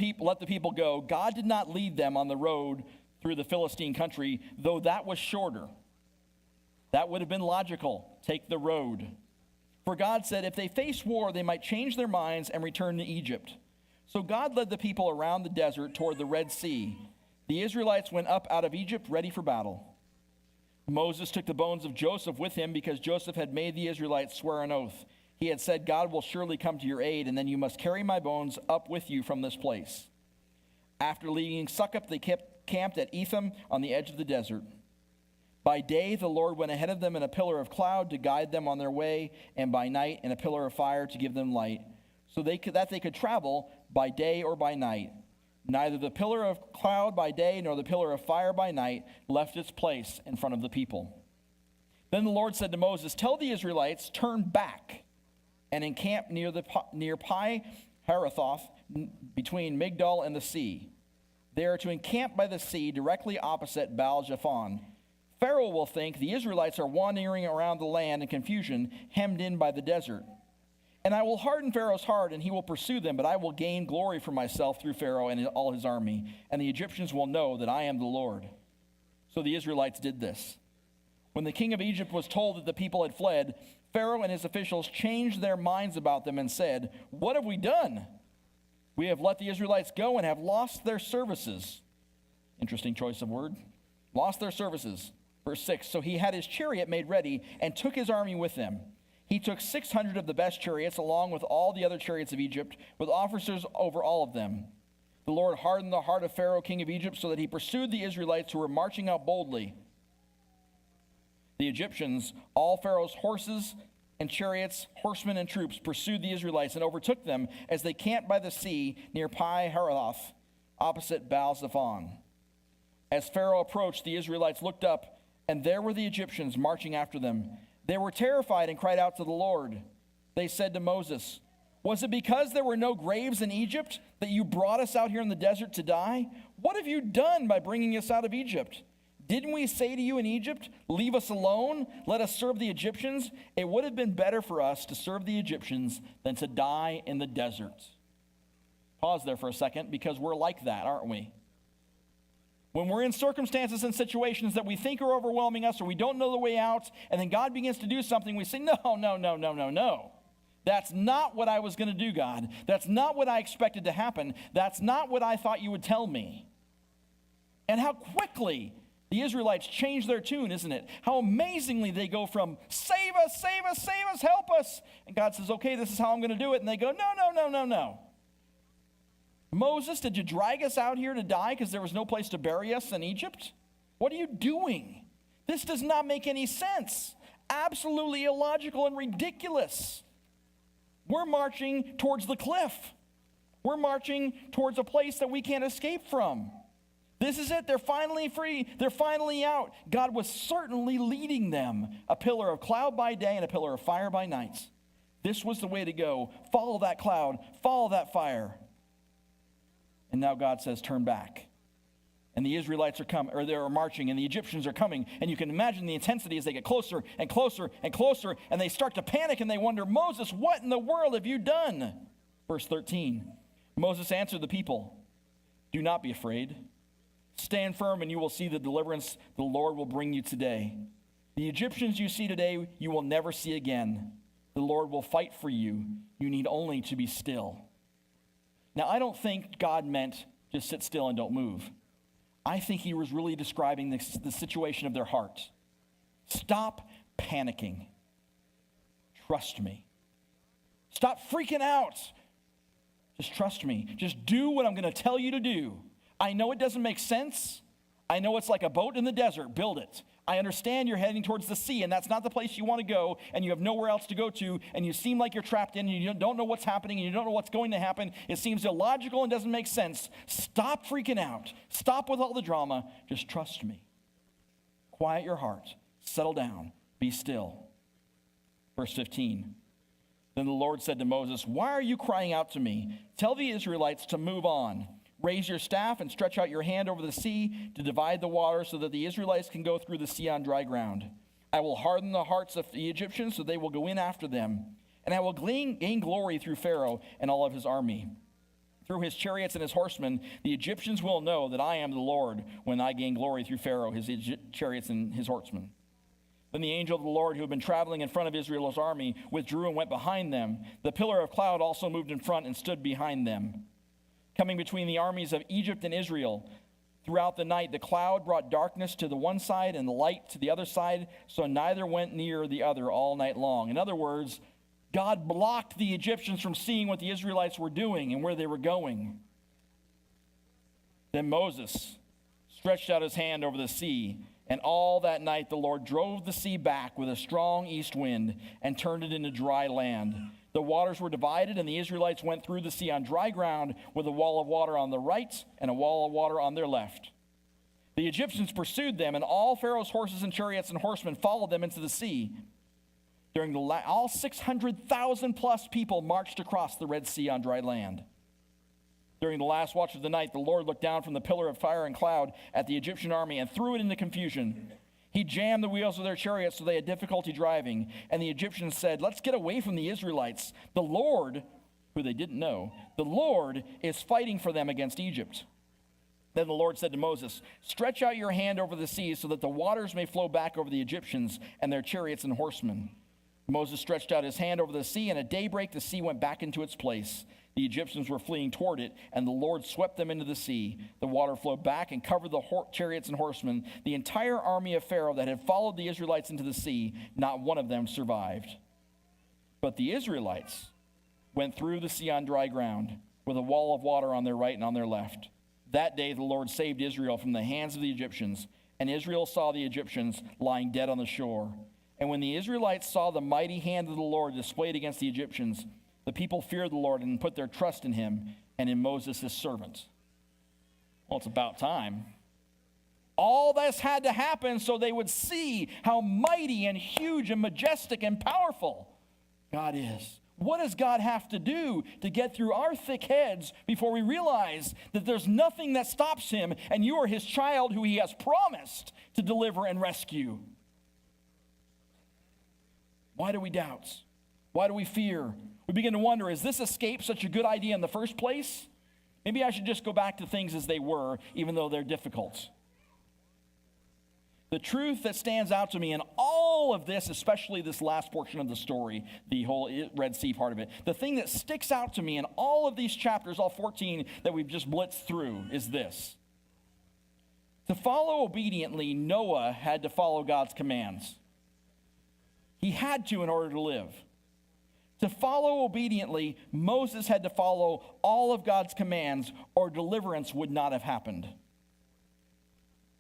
people go, God did not lead them on the road through the Philistine country, though that was shorter. That would have been logical. Take the road. For God said if they face war, they might change their minds and return to Egypt. So God led the people around the desert toward the Red Sea. The Israelites went up out of Egypt ready for battle. Moses took the bones of Joseph with him because Joseph had made the Israelites swear an oath. He had said, God will surely come to your aid, and then you must carry my bones up with you from this place. After leaving Succoth, they camped at Etham on the edge of the desert. By day, the Lord went ahead of them in a pillar of cloud to guide them on their way, and by night in a pillar of fire to give them light, so they could travel by day or by night. Neither the pillar of cloud by day nor the pillar of fire by night left its place in front of the people. Then the Lord said to Moses, tell the Israelites, turn back and encamp near Pi-Hahiroth between Migdol and the sea. They are to encamp by the sea directly opposite Baal-Zephon. Pharaoh will think the Israelites are wandering around the land in confusion, hemmed in by the desert. And I will harden Pharaoh's heart, and he will pursue them, but I will gain glory for myself through Pharaoh and all his army, and the Egyptians will know that I am the Lord. So the Israelites did this. When the king of Egypt was told that the people had fled, Pharaoh and his officials changed their minds about them and said, what have we done? We have let the Israelites go and have lost their services. Interesting choice of word. Lost their services. Verse 6, so he had his chariot made ready and took his army with him. He took 600 of the best chariots, along with all the other chariots of Egypt, with officers over all of them. The Lord hardened the heart of Pharaoh, king of Egypt, so that he pursued the Israelites who were marching out boldly. The Egyptians, all Pharaoh's horses and chariots, horsemen and troops, pursued the Israelites and overtook them as they camped by the sea near Pi-Hahiroth, opposite Baal-Zephon. As Pharaoh approached, the Israelites looked up, and there were the Egyptians marching after them. They were terrified and cried out to the Lord. They said to Moses, was it because there were no graves in Egypt that you brought us out here in the desert to die? What have you done by bringing us out of Egypt? Didn't we say to you in Egypt, leave us alone, let us serve the Egyptians? It would have been better for us to serve the Egyptians than to die in the desert. Pause there for a second, because we're like that, aren't we? When we're in circumstances and situations that we think are overwhelming us or we don't know the way out, and then God begins to do something, we say, no. That's not what I was going to do, God. That's not what I expected to happen. That's not what I thought you would tell me. And how quickly the Israelites change their tune, isn't it? How amazingly they go from, save us, save us, save us, help us. And God says, okay, this is how I'm going to do it. And they go, no. Moses, did you drag us out here to die because there was no place to bury us in Egypt? What are you doing? This does not make any sense. Absolutely illogical and ridiculous. We're marching towards the cliff. We're marching towards a place that we can't escape from. This is it. They're finally free. They're finally out. God was certainly leading them. A pillar of cloud by day and a pillar of fire by night. This was the way to go. Follow that cloud. Follow that fire. And now God says, turn back. And the Israelites are coming, or they're marching, and the Egyptians are coming. And you can imagine the intensity as they get closer and closer and closer, and they start to panic, and they wonder, Moses, what in the world have you done? Verse 13, Moses answered the people, do not be afraid. Stand firm, and you will see the deliverance the Lord will bring you today. The Egyptians you see today, you will never see again. The Lord will fight for you. You need only to be still. Now, I don't think God meant just sit still and don't move. I think he was really describing the situation of their heart. Stop panicking. Trust me. Stop freaking out. Just trust me. Just do what I'm going to tell you to do. I know it doesn't make sense. I know it's like a boat in the desert. Build it. I understand you're heading towards the sea, and that's not the place you want to go, and you have nowhere else to go to, and you seem like you're trapped in, and you don't know what's happening, and you don't know what's going to happen. It seems illogical and doesn't make sense. Stop freaking out. Stop with all the drama. Just trust me. quiet your heart, settle down, be still. Verse 15. Then the Lord said to Moses, why are you crying out to me? Tell the Israelites to move on. Raise your staff and stretch out your hand over the sea to divide the water so that the Israelites can go through the sea on dry ground. I will harden the hearts of the Egyptians so they will go in after them. And I will gain glory through Pharaoh and all of his army. Through his chariots and his horsemen, the Egyptians will know that I am the Lord when I gain glory through Pharaoh, his chariots and his horsemen. Then the angel of the Lord, who had been traveling in front of Israel's army, withdrew and went behind them. The pillar of cloud also moved in front and stood behind them. Coming between the armies of Egypt and Israel, throughout the night the cloud brought darkness to the one side and the light to the other side, so neither went near the other all night long. In other words, God blocked the Egyptians from seeing what the Israelites were doing and where they were going. Then Moses stretched out his hand over the sea, and all that night the Lord drove the sea back with a strong east wind and turned it into dry land. The waters were divided, and the Israelites went through the sea on dry ground with a wall of water on the right and a wall of water on their left. The Egyptians pursued them, and all Pharaoh's horses and chariots and horsemen followed them into the sea. During all 600,000 plus people marched across the Red Sea on dry land. During the last watch of the night, the Lord looked down from the pillar of fire and cloud at the Egyptian army and threw it into confusion. He jammed the wheels of their chariots so they had difficulty driving. And the Egyptians said, let's get away from the Israelites. The Lord, who they didn't know, the Lord is fighting for them against Egypt. Then the Lord said to Moses, stretch out your hand over the sea so that the waters may flow back over the Egyptians and their chariots and horsemen. Moses stretched out his hand over the sea, and at daybreak the sea went back into its place. The Egyptians were fleeing toward it, and the Lord swept them into the sea. The water flowed back and covered the chariots and horsemen. The entire army of Pharaoh that had followed the Israelites into the sea, not one of them survived. But the Israelites went through the sea on dry ground, with a wall of water on their right and on their left. That day the Lord saved Israel from the hands of the Egyptians, and Israel saw the Egyptians lying dead on the shore. And when the Israelites saw the mighty hand of the Lord displayed against the Egyptians, the people feared the Lord and put their trust in him and in Moses his servant. Well, it's about time. All this had to happen so they would see how mighty and huge and majestic and powerful God is. What does God have to do to get through our thick heads before we realize that there's nothing that stops him and you are his child who he has promised to deliver and rescue? Why do we doubt? Why do we fear? We begin to wonder, is this escape such a good idea in the first place? Maybe I should just go back to things as they were, even though they're difficult. The truth that stands out to me in all of this, especially this last portion of the story, the whole Red Sea part of it, the thing that sticks out to me in all of these chapters, all 14 that we've just blitzed through, is this. To follow obediently, Noah had to follow God's commands. He had to in order to live. To follow obediently, Moses had to follow all of God's commands, or deliverance would not have happened.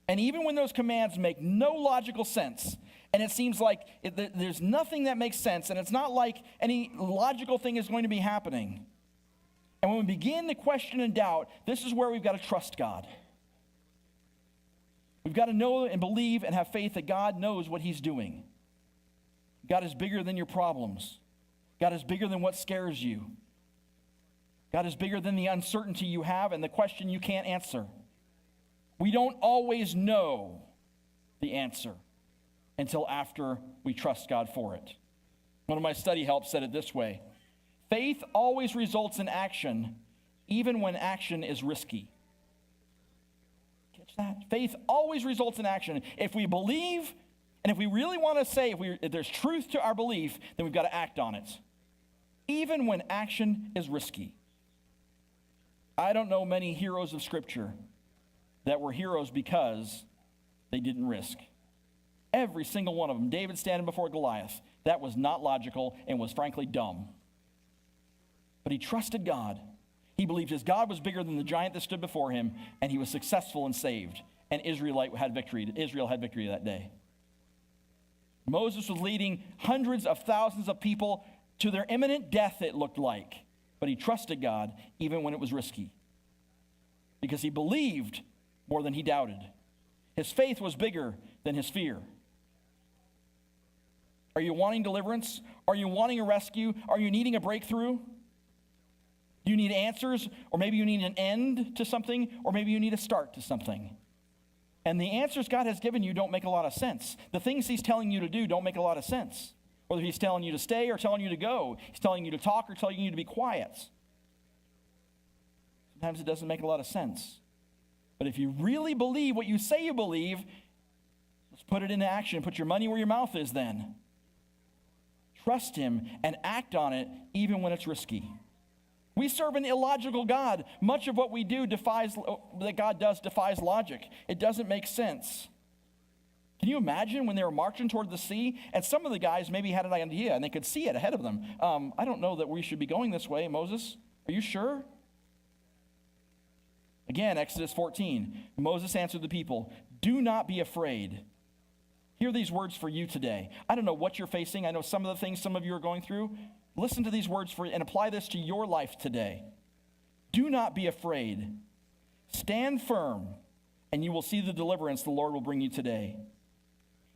And even when those commands make no logical sense, and it seems like there's nothing that makes sense, and it's not like any logical thing is going to be happening. And when we begin to question and doubt, this is where we've got to trust God. We've got to know and believe and have faith that God knows what he's doing. God is bigger than your problems. God is bigger than what scares you. God is bigger than the uncertainty you have and the question you can't answer. We don't always know the answer until after we trust God for it. One of my study helps said it this way: faith always results in action, even when action is risky. Catch that? Faith always results in action. If we believe, and if we really want to say if there's truth to our belief, then we've got to act on it, even when action is risky. I don't know many heroes of Scripture that were heroes because they didn't risk. Every single one of them. David standing before Goliath, that was not logical and was frankly dumb. But he trusted God. He believed his God was bigger than the giant that stood before him, and he was successful and saved. And Israel had victory that day. Moses was leading hundreds of thousands of people to their imminent death, it looked like. But he trusted God even when it was risky, because he believed more than he doubted. His faith was bigger than his fear. Are you wanting deliverance? Are you wanting a rescue? Are you needing a breakthrough? Do you need answers? Or maybe you need an end to something? Or maybe you need a start to something? And the answers God has given you don't make a lot of sense. The things he's telling you to do don't make a lot of sense. Whether he's telling you to stay or telling you to go. He's telling you to talk or telling you to be quiet. Sometimes it doesn't make a lot of sense. But if you really believe what you say you believe, let's put it into action. Put your money where your mouth is then. Trust him and act on it even when it's risky. We serve an illogical God. Much of what we do that God does defies logic. It doesn't make sense. Can you imagine when they were marching toward the sea, and some of the guys maybe had an idea, and they could see it ahead of them. I don't know that we should be going this way, Moses. Are you sure? Again, Exodus 14. Moses answered the people, "Do not be afraid." Hear these words for you today. I don't know what you're facing. I know some of the things some of you are going through. Listen to these words and apply this to your life today. Do not be afraid. Stand firm, and you will see the deliverance the Lord will bring you today.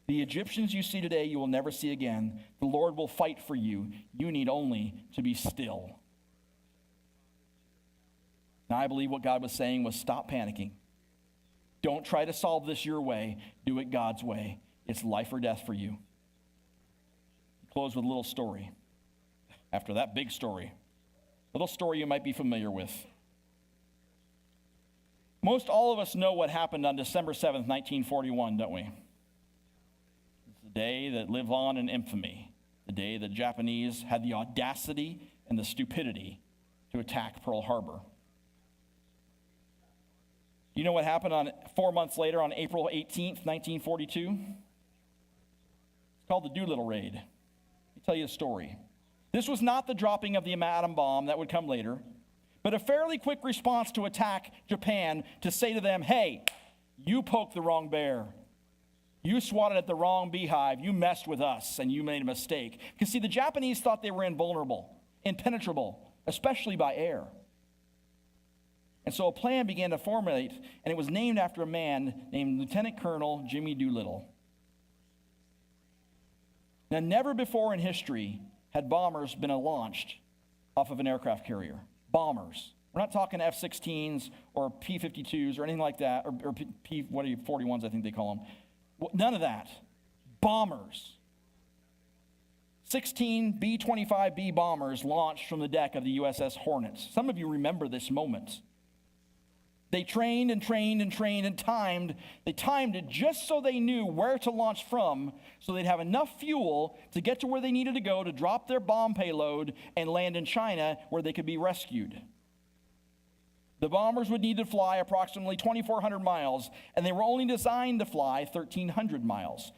The Egyptians you see today, you will never see again. The Lord will fight for you. You need only to be still. Now, I believe what God was saying was stop panicking. Don't try to solve this your way. Do it God's way. It's life or death for you. Close with a little story. After that big story, a little story you might be familiar with. Most all of us know what happened on December 7th, 1941, don't we? It's the day that lives on in infamy, the day the Japanese had the audacity and the stupidity to attack Pearl Harbor. You know what happened 4 months later on April 18th, 1942? It's called the Doolittle Raid. Let me tell you a story. This was not the dropping of the atom bomb that would come later, but a fairly quick response to attack Japan to say to them, hey, you poked the wrong bear. You swatted at the wrong beehive. You messed with us, and you made a mistake. Because, see, the Japanese thought they were invulnerable, impenetrable, especially by air. And so a plan began to formulate, and it was named after a man named Lieutenant Colonel Jimmy Doolittle. Now, never before in history had bombers been launched off of an aircraft carrier. Bombers. We're not talking F-16s or P-52s or anything like that, or P-41s, I think they call them. None of that. Bombers. 16 B-25B bombers launched from the deck of the USS Hornet. Some of you remember this moment. They trained and trained and trained and timed. They timed it just so they knew where to launch from, so they'd have enough fuel to get to where they needed to go to drop their bomb payload and land in China where they could be rescued. The bombers would need to fly approximately 2,400 miles, and they were only designed to fly 1,300 miles.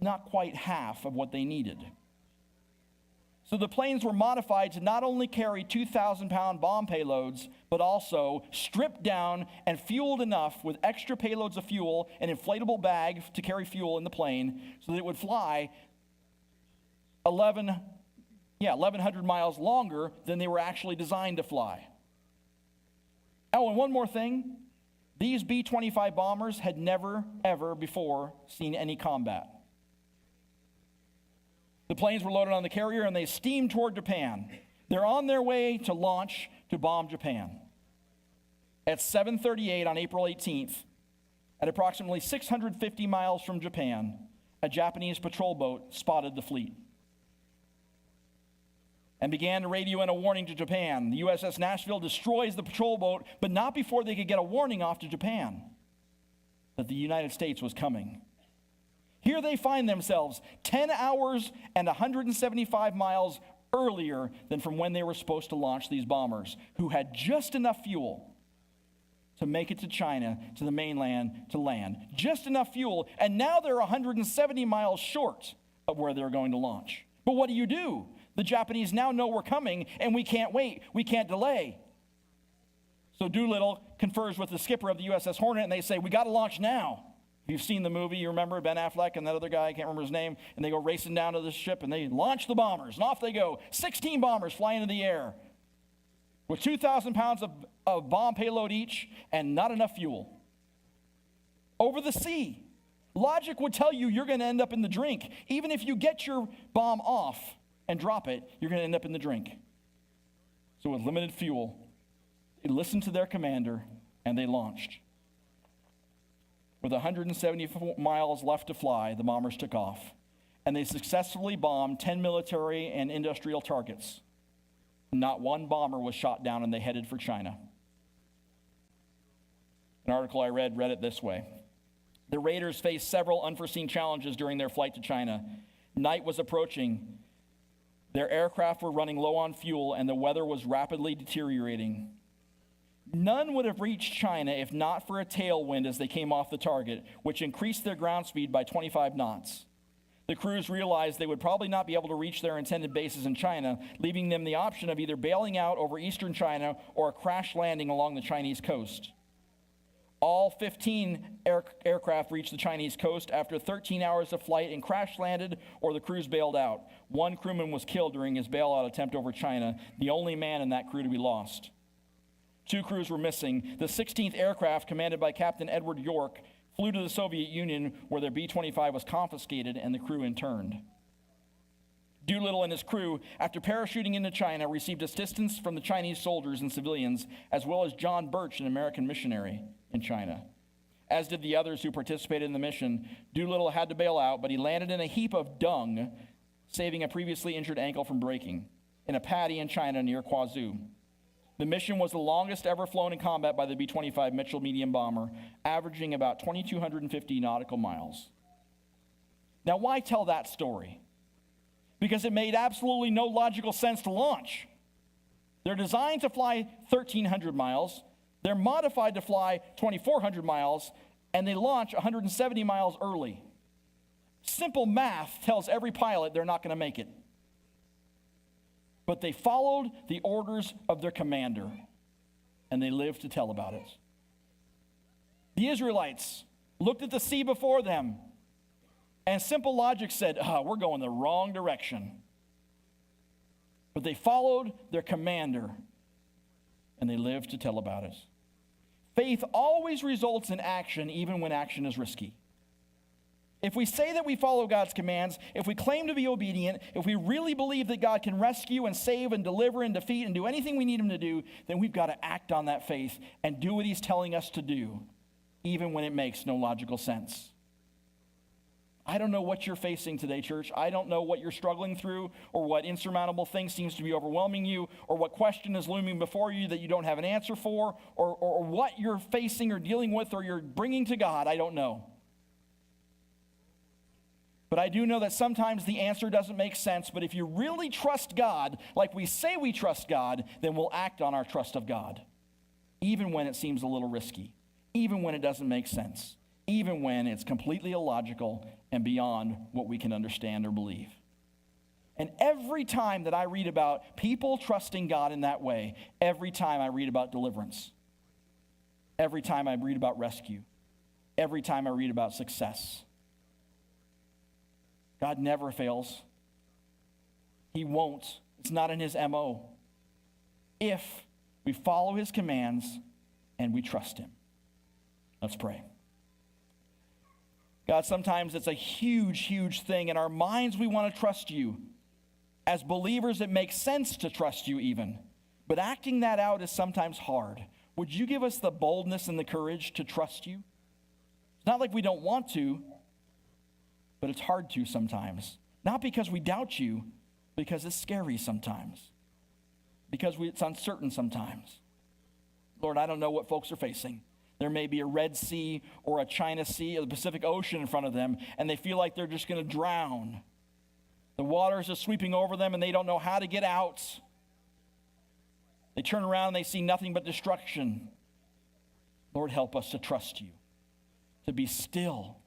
Not quite half of what they needed. So the planes were modified to not only carry 2,000-pound bomb payloads, but also stripped down and fueled enough with extra payloads of fuel, an inflatable bag to carry fuel in the plane, so that it would fly 1,100 miles longer than they were actually designed to fly. Oh, and one more thing. These B-25 bombers had never, ever before seen any combat. The planes were loaded on the carrier, and they steamed toward Japan. They're on their way to launch to bomb Japan. At 7:38 on April 18th, at approximately 650 miles from Japan, a Japanese patrol boat spotted the fleet and began to radio in a warning to Japan. The USS Nashville destroys the patrol boat, but not before they could get a warning off to Japan that the United States was coming. Here they find themselves 10 hours and 175 miles earlier than from when they were supposed to launch these bombers, who had just enough fuel to make it to China, to the mainland, to land. Just enough fuel, and now they're 170 miles short of where they're going to launch. But what do? The Japanese now know we're coming, and we can't wait. We can't delay. So Doolittle confers with the skipper of the USS Hornet, and they say, we got to launch now. If you've seen the movie, you remember Ben Affleck and that other guy, I can't remember his name, and they go racing down to the ship, and they launch the bombers, and off they go. 16 bombers fly into the air with 2,000 pounds of bomb payload each and not enough fuel. over the sea. Logic would tell you you're going to end up in the drink. Even if you get your bomb off and drop it, you're going to end up in the drink. So with limited fuel, they listened to their commander and they launched. With 170 miles left to fly, the bombers took off, and they successfully bombed 10 military and industrial targets. Not one bomber was shot down, and they headed for China. An article I read it this way. The raiders faced several unforeseen challenges during their flight to China. Night was approaching. Their aircraft were running low on fuel, and the weather was rapidly deteriorating. None would have reached China if not for a tailwind as they came off the target, which increased their ground speed by 25 knots. The crews realized they would probably not be able to reach their intended bases in China, leaving them the option of either bailing out over eastern China or a crash landing along the Chinese coast. All 15 aircraft reached the Chinese coast after 13 hours of flight and crash landed, or the crews bailed out. One crewman was killed during his bailout attempt over China, the only man in that crew to be lost. 2 crews were missing. The 16th aircraft, commanded by Captain Edward York, flew to the Soviet Union, where their B-25 was confiscated and the crew interned. Doolittle and his crew, after parachuting into China, received assistance from the Chinese soldiers and civilians, as well as John Birch, an American missionary in China. As did the others who participated in the mission. Doolittle had to bail out, but he landed in a heap of dung, saving a previously injured ankle from breaking, in a paddy in China near Kwazoo. The mission was the longest ever flown in combat by the B-25 Mitchell medium bomber, averaging about 2,250 nautical miles. Now, why tell that story? Because it made absolutely no logical sense to launch. They're designed to fly 1,300 miles. They're modified to fly 2,400 miles, and they launch 170 miles early. Simple math tells every pilot they're not going to make it. But they followed the orders of their commander, and they lived to tell about it. The Israelites looked at the sea before them, and simple logic said, we're going the wrong direction. But they followed their commander, and they lived to tell about it. Faith always results in action, even when action is risky. If we say that we follow God's commands, if we claim to be obedient, if we really believe that God can rescue and save and deliver and defeat and do anything we need him to do, then we've got to act on that faith and do what he's telling us to do, even when it makes no logical sense. I don't know what you're facing today, church. I don't know what you're struggling through, or what insurmountable thing seems to be overwhelming you, or what question is looming before you that you don't have an answer for, or what you're facing or dealing with or you're bringing to God. I don't know. But I do know that sometimes the answer doesn't make sense, but if you really trust God, like we say we trust God, then we'll act on our trust of God, even when it seems a little risky, even when it doesn't make sense, even when it's completely illogical and beyond what we can understand or believe. And every time that I read about people trusting God in that way, every time I read about deliverance, every time I read about rescue, every time I read about success, God never fails. He won't. It's not in his MO. If we follow his commands and we trust him. Let's pray. God, sometimes it's a huge, huge thing. In our minds, we want to trust you. As believers, it makes sense to trust you even. But acting that out is sometimes hard. Would you give us the boldness and the courage to trust you? It's not like we don't want to, but it's hard to sometimes. Not because we doubt you, because it's scary sometimes. Because it's uncertain sometimes. Lord, I don't know what folks are facing. There may be a Red Sea or a China Sea or the Pacific Ocean in front of them, and they feel like they're just going to drown. The waters are sweeping over them, and they don't know how to get out. They turn around and they see nothing but destruction. Lord, help us to trust you, to be still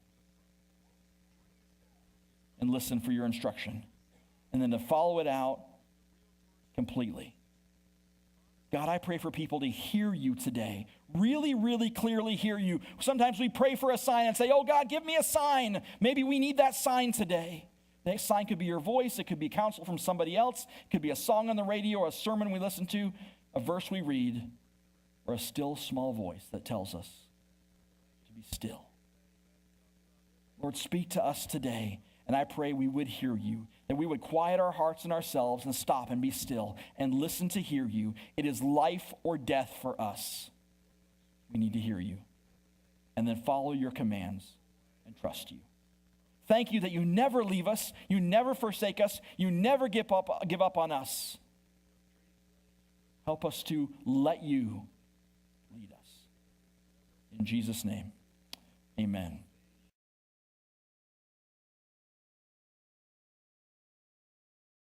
and listen for your instruction, and then to follow it out completely. God, I pray for people to hear you today, really, really clearly hear you. Sometimes we pray for a sign and say, oh God, give me a sign. Maybe we need that sign today. That sign could be your voice. It could be counsel from somebody else. It could be a song on the radio, or a sermon we listen to, a verse we read, or a still small voice that tells us to be still Lord, speak to us today. And I pray we would hear you, that we would quiet our hearts and ourselves and stop and be still and listen to hear you. It is life or death for us. We need to hear you. And then follow your commands and trust you. Thank you that you never leave us, you never forsake us, you never give up on us. Help us to let you lead us. In Jesus' name, amen.